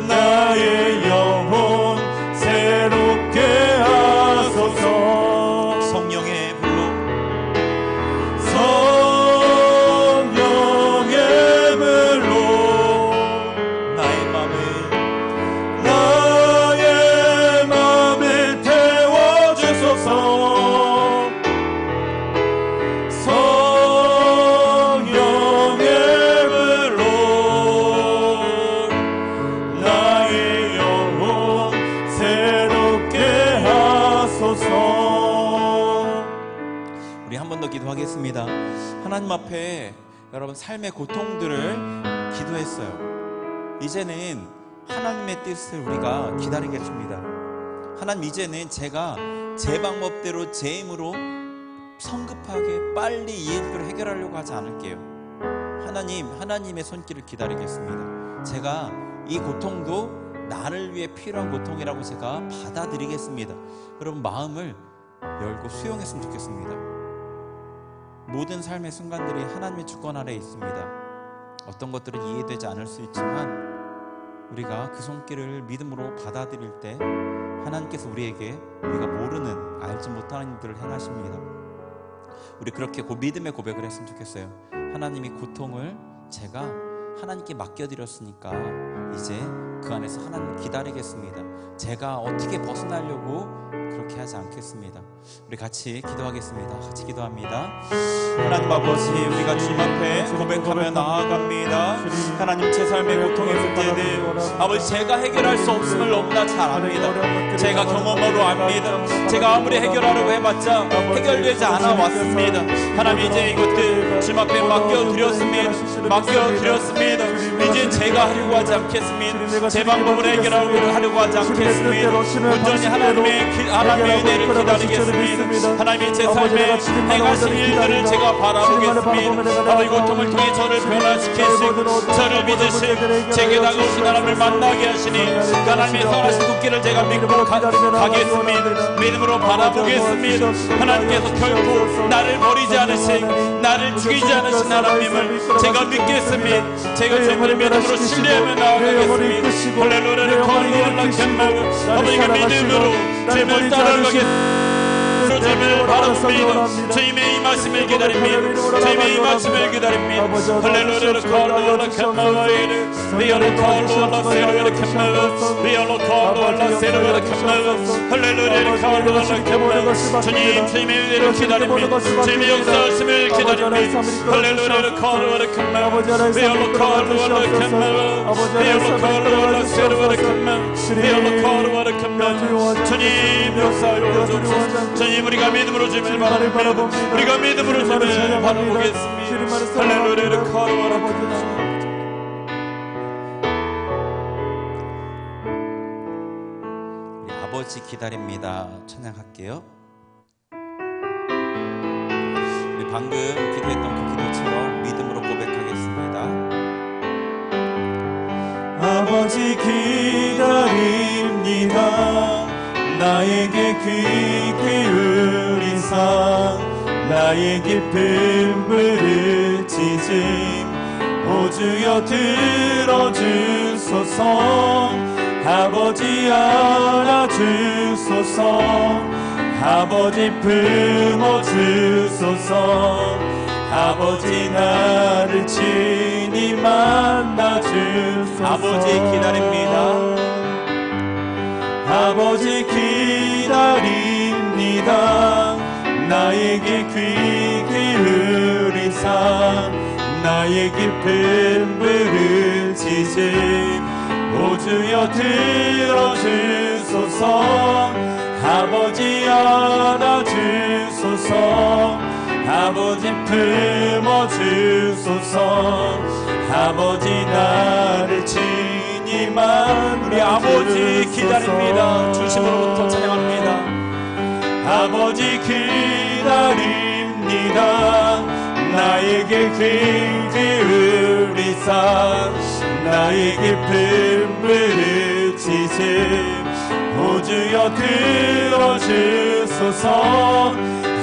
나의 영혼 새롭게 하소서. 성령의 불로 나의 마음을 태워주소서. 성령의 불로 나의 영혼 새롭게 하소서. 우리 한 번 더 기도하겠습니다. 하나님 앞에 여러분 삶의 고통들을 기도했어요. 이제는 하나님의 뜻을 우리가 기다리겠습니다. 하나님 이제는 제가 제 방법대로 제 힘으로 성급하게 빨리 이 일들을 해결하려고 하지 않을게요. 하나님의 손길을 기다리겠습니다. 제가 이 고통도 나를 위해 필요한 고통이라고 제가 받아들이겠습니다. 여러분 마음을 열고 수용했으면 좋겠습니다. 모든 삶의 순간들이 하나님의 주권 아래에 있습니다. 어떤 것들은 이해되지 않을 수 있지만 우리가 그 손길을 믿음으로 받아들일 때 하나님께서 우리에게 우리가 모르는 알지 못하는 일들을 행하십니다. 우리 그렇게 믿음의 고백을 했으면 좋겠어요. 하나님이 고통을 제가 하나님께 맡겨드렸으니까 이제 그 안에서 하나님을 기다리겠습니다. 제가 어떻게 벗어나려고 그렇게 하지 않겠습니다. 우리 같이 기도하겠습니다. 같이 기도합니다. 하나님 아버지, 우리가 주님 앞에 고백하며 나아갑니다. 하나님, 제 삶의 고통의 문제들 아버지 제가 해결할 수 없음을 너무나 잘 압니다. 제가 경험으로 압니다. 제가 아무리 해결하려고 해봤자 해결되지 않아 왔습니다. 하나님, 이제 이것들 주님 앞에 맡겨드렸습니다. 이제 제가 하려고 하지 않겠습니다. 제 방법으로 해결하려고 하지 않겠습니다. 온전히 하나님의 은혜를 기다리겠습니다. 하나님이 제 삶에 행하신 일들을 제가 바라보겠습니다. 아버지 고통을 통해 저를 변화시키시고 저를 믿으시고 제게 다가오신 하나님을 만나게 하시니 하나님의 선하신 손길을 제가 믿고 가겠습니다. 믿음으로 바라보겠습니다. 하나님께서 결코 나를 버리지 않으신, 나를 죽이지 않으신 하나님을 제가 믿겠습니다. 제가 정말 믿음으로 신뢰하며 나아가겠습니다. 할렐루야를 거룩하라 캔마고 아버지가 믿음으로 주님을 따라가겠습니다. 주님을 바라봅니다. 주님의 임하심을 기다립니다. 주님의 임하심을 기다립니다. 할렐루야를 거룩하라 캔마고 리얼로 거룩하라 세르베르 캔마고 리얼로 거룩하라 세르베르 캔마고 할렐루야를 거룩하라 캔마고 주님의 은혜를 기다립니다. 주님의 역사하심을 기다립니다. 할렐루야를 거룩하라 캔마고 리얼로 거룩하라 캔마고 리얼로 거룩하라 세르베르 캔마고 리얼로 거룩하라 캔마고 주님 역사하여 주옵소서. 주님 우리가 믿음으로 주님을 바라봅니다. 우리가 믿음으로 주님을 바라보겠습니다. 할렐루야를 거룩하라 캔마고 아버지 기다립니다. 찬양할게요. 우리 방금 기도했던 그 기도처럼 믿음으로 고백하겠습니다. 아버지 기다립니다. 나에게 귀 기울이사 나의 깊은 부르짖음 오 주여 들어주소서. 아버지 알아주소서. 아버지 품어주소서. 아버지 나를 친히 만나주소서. 아버지 기다립니다. 아버지 기다립니다. 나에게 귀 기울이사 나의 깊은 부르짖음 오 주여 들어주소서. 아버지 안아주소서. 아버지 품어주소서. 아버지 나를 친히 만나주소서. 우리 아버지 기다립니다. 중심으로부터 찬양합니다. 아버지 기다립니다. 나에게 귀 기울이사 나의 깊은 부르짖음 오 주여 들어주소서.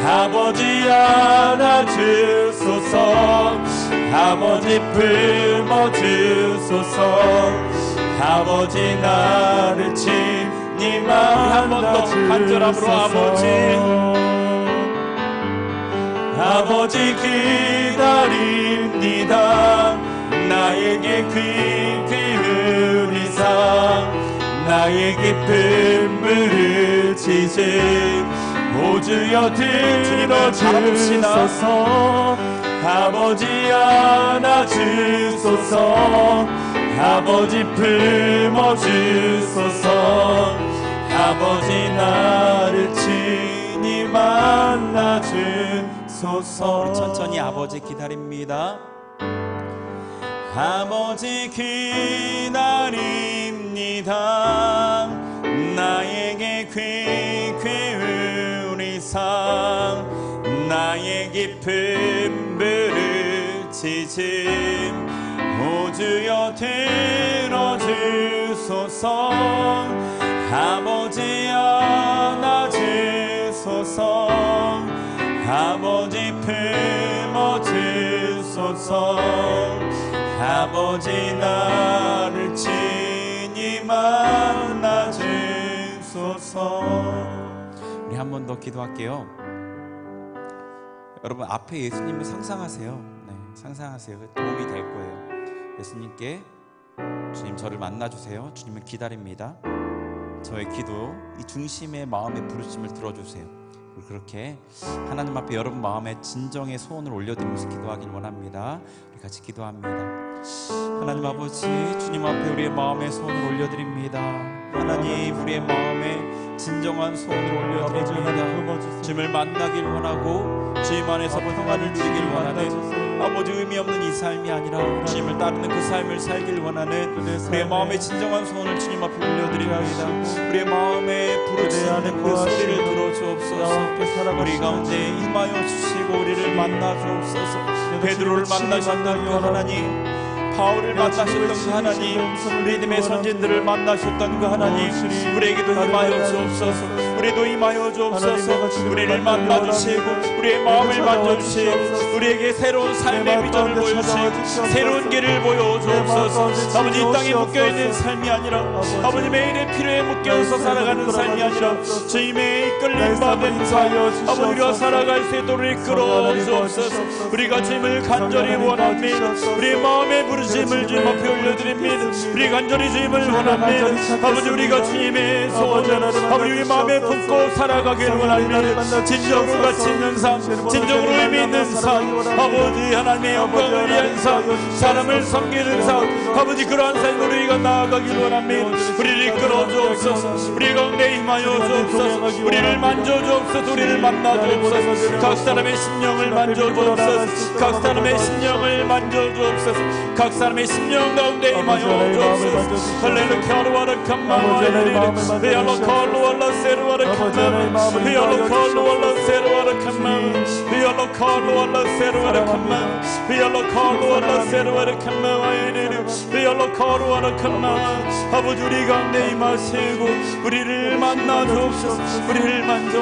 아버지 안아주소서. 아버지 품어주소서. 아버지 나를 친히 만나주소서. 간절함으로 아버지 기다립니다. 나에게 귀 기울이사 나의 깊은 부르짖음 오 주여 들어주소서. 아버지 안아주소서. 아버지 품어주소서. 아버지 나를 친히 만나주소서. 우리 천천히 아버지 기다립니다. 아버지 기다립니다. 나에게 귀 기울이사 나의 깊은 부르짖음 오 주여 들어주소서. 아버지 안아주소서. 아버지 품어주소서. 아버지 나를 친히 만나주소서. 우리 한 번 더 기도할게요. 여러분 앞에 예수님을 상상하세요. 네, 상상하세요. 도움이 될 거예요. 예수님께 주님 저를 만나주세요. 주님을 기다립니다. 저의 기도 이 중심의 마음의 부르심을 들어주세요. 그렇게 하나님 앞에 여러분 마음에 진정의 소원을 올려드리면서 기도하길 원합니다. 우리 같이 기도합니다. 하나님 아버지 주님 앞에 우리의 마음의 소원을 올려드립니다. 하나님 우리의 마음에 진정한 소원을 올려드립니다. 주님을 만나길 원하고 주님 안에서 평안을 누리길 원하는 아버지 의미 없는 이 삶이 아니라 주님을 따르는 그 삶을 살길 원하는 우리의 마음의 진정한 소원을 주님 앞에 올려드립니다. 우리의 마음에 부르짖는 그 소리를 들어주옵소서. 우리 가운데 임하여 주시고 우리를 만나 주옵소서. 베드로를 만나셨던 그 하나님, 바울을 만나셨던 그 하나님, 믿음의 선진들을 만나셨던 그 하나님, 우리에게도 임하여 주옵소서. 우리도 임하여 주옵소서. 우리를 만나주시고 우리의 마음을 만져주시고 우리에게 새로운 삶의 비전을 보여주시고 새로운 길을 보여주옵소서. 아버지, 이 땅에 묶여있는 삶이 아니라 아버지 매일의 필요에 묶여서 살아가는 삶이 아니라 주님의 이끌림받은 삶, 아버지 우리가 살아갈 수 있도록 이끌어 주옵소서. 우리가 주님을 간절히 원합니다. 우리의 마음의 부르심을 주님 앞에 올려드립니다. 우리 간절히 주님을 원합니다. 아버지, 우리가 주님의 소원을 아버지 우리 마음에 품고 살아가길 원합니다. 진정으로 가치 있는 삶, 진정으로 의미 있는 삶, 아버지 하나님의 영광을 위한 삶, 사람을 섬기는 삶, 아버지 그러한 삶으로 우리가 나아가길 원합니다. 우리를 이끌어 주옵소서. 우리 가운데 임하여 주옵소서. 우리를 만져 주옵소서. 우리를 만나 주옵소서. 각 사람의 심령을 만져 주옵소서. 각 사람의 심령을 만져 주옵소서. 각 사람의 심령 가운데 임하여 주옵소서. 할렐루야. 캄마 베알로 콜로 알라 세르와라 캄마 베알로 콜로 알라 세르와라 캄마 베알로 콜로 알라 세르와라 캄마 베알로 콜로 알라 세르와라 캄마 와이네르 베알로 콜로 알라 캄마. 아버지, 우리 가운데 임하시고 우리를 만나 주옵소서. 우리를 만져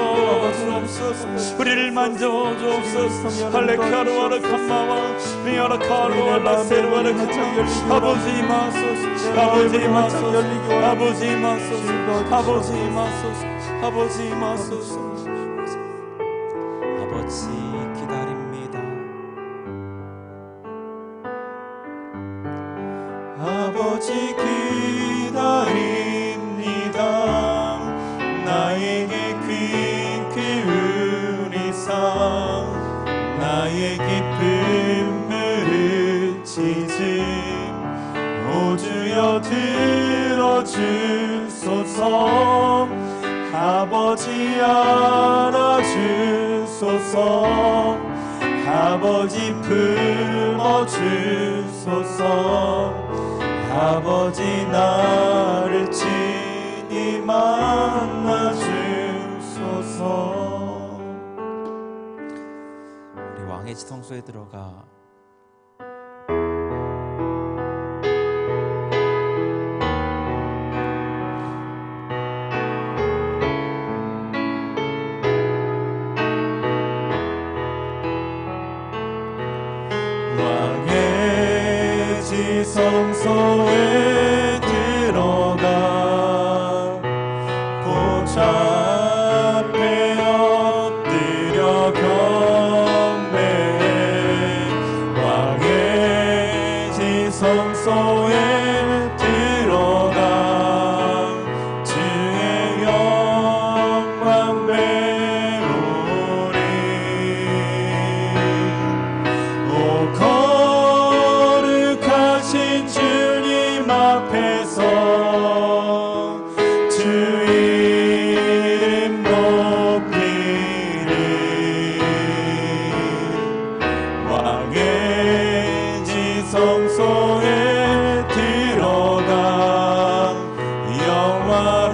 주옵소서. 우리를 만져 주옵소서. 할레카로 알라 캄마와 베알로 콜로 알라 세르와라 캄마. 아버지 임하소서. 아버지 임하소서. 아버지 임하소서. 아버지 임하소서. 아버지 임하소서. 아버지 기다립니다. 아버지 기다립니다. 나에게 퀸 기울이사 나의 기쁨 물으치지 오 주여 들어주소서. 아버지 알아주소서. 아버지 품어주소서. 아버지 나를 친히 만나주소서. 우리 왕의 지성소에 들어가 지성소에 들어가 보좌 앞에 엎드려 경배해. 왕의 지성소에 들어가 주의 영광 배우리. 오 거룩하신 주님 앞에서 주 이름 높이리. 왕의 지성소에 들어가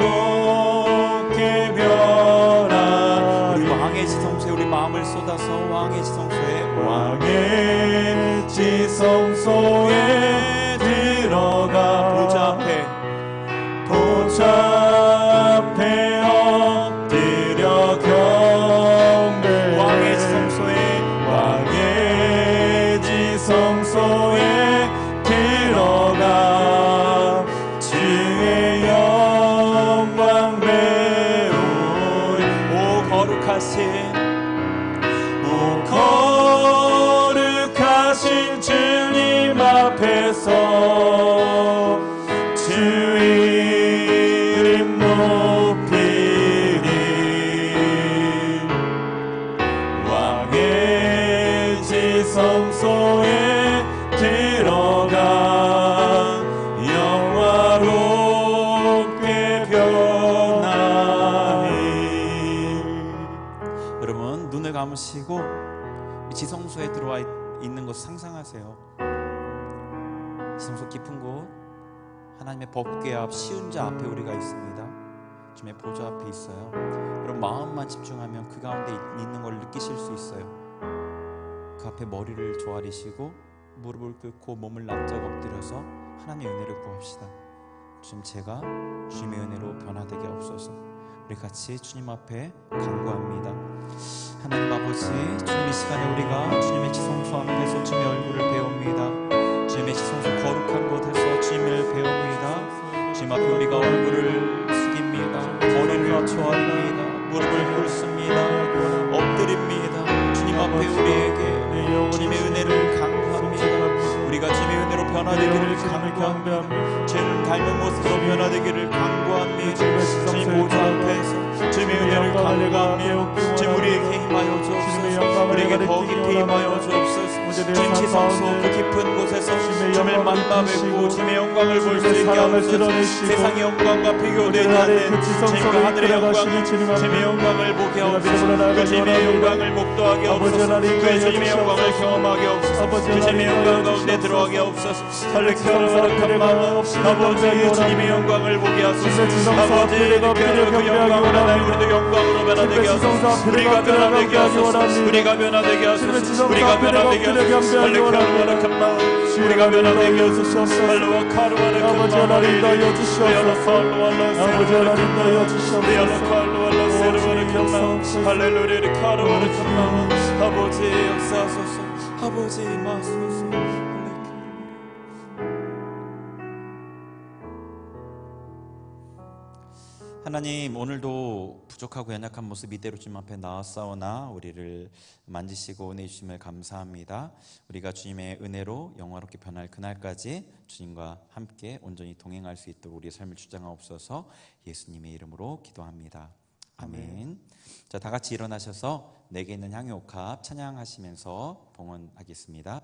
영화롭게 변하리. 우리 왕의 지성소에 우리 마음을 쏟아서 왕의 지성소에 왕의 지성소에 들어가 보좌 앞에 엎드려 경배. 왕의 지성소에 들어가 주의 영광 배우리. 오 거룩하신 주님 앞에서 주 이름 높이리. 왕의 지성소에 들어가 영화롭게 변하리. 여러분 눈을 감으시고 지성소에 들어와 있는 것을 상상하세요. 지성소 깊은 곳, 하나님의 법궤 앞, 시은자 앞에 우리가 있습니다. 주님의 보좌 앞에 있어요. 여러분 마음만 집중하면 그 가운데 있는 걸 느끼실 수 있어요. 그 앞에 머리를 조아리시고 무릎을 꿇고 몸을 납작 엎드려서 하나님의 은혜를 구합시다. 주님, 제가 주님의 은혜로 변화되게 없소서. 우리 같이 주님 앞에 간구합니다. 하나님 아버지, 주님 이 시간에 우리가 주님의 지성소 앞에서 주님의 얼굴을 배웁니다. 주님의 지성소 거룩한 곳에서 주님을 배웁니다. 주님 앞에 우리가 얼굴을 숙입니다. 머리를 조아립니다. 무릎을 꿇습니다. 엎드립니다. 주님 앞에 우리에게 주님의 은혜를 강구합니다. 우리가 주님의 은혜로 변화되기를 강구합니다. 죄를 닮은 모습으로 변화되기를 강구합니다. 주님 보좌 앞에서 주님의 은혜를 강구합니다. 주님 우리에게 힘하여 주옵소서. 우리에게 더 깊이 힘하여 주옵소서. 주님 지성소 그 깊은 곳에서 주님을 만나 뵙고 주님의 영광을 볼 수 있게 하옵소서. 세상의 영광과 비교되지 않는 주님과 하늘의 영광을, 주님의 영광을 보게 하옵소서. 그 주님의 영광을 목도하게 하옵소서. 그 주님의 영광을 경험하게 하옵소서. 그 주님의 영광 가운데 들어가게 하옵소서. 설레케하옵소서. 아버지 주님의 영광을 보게 하소서. 아버지 그 영광을 하나님 우리도 영광으로 변화되게 하소서. 우리가 변화되게 하소서. 우리가 변화되게 하소서. 우리가 변화되게 하소서. 할렐루야 칸마 우리가 변화되게 하소서. 할렐루야 카르와라 칸마 아버지 하나님 나여 주시옵소서. 아버지 하나님 나여 주시옵소서. 할렐루야 카르와라 칸마 아버지 역사하소서. 아버지 임하소서. 하나님, 오늘도 부족하고 연약한 모습 이대로 주님 앞에 나왔사오나 우리를 만지시고 은혜 주심을 감사합니다. 우리가 주님의 은혜로 영화롭게 변할 그날까지 주님과 함께 온전히 동행할 수 있도록 우리의 삶을 주장하옵소서. 예수님의 이름으로 기도합니다. 아멘. 자, 다 같이 일어나셔서 내게 있는 향유 옥합 찬양하시면서 봉헌하겠습니다.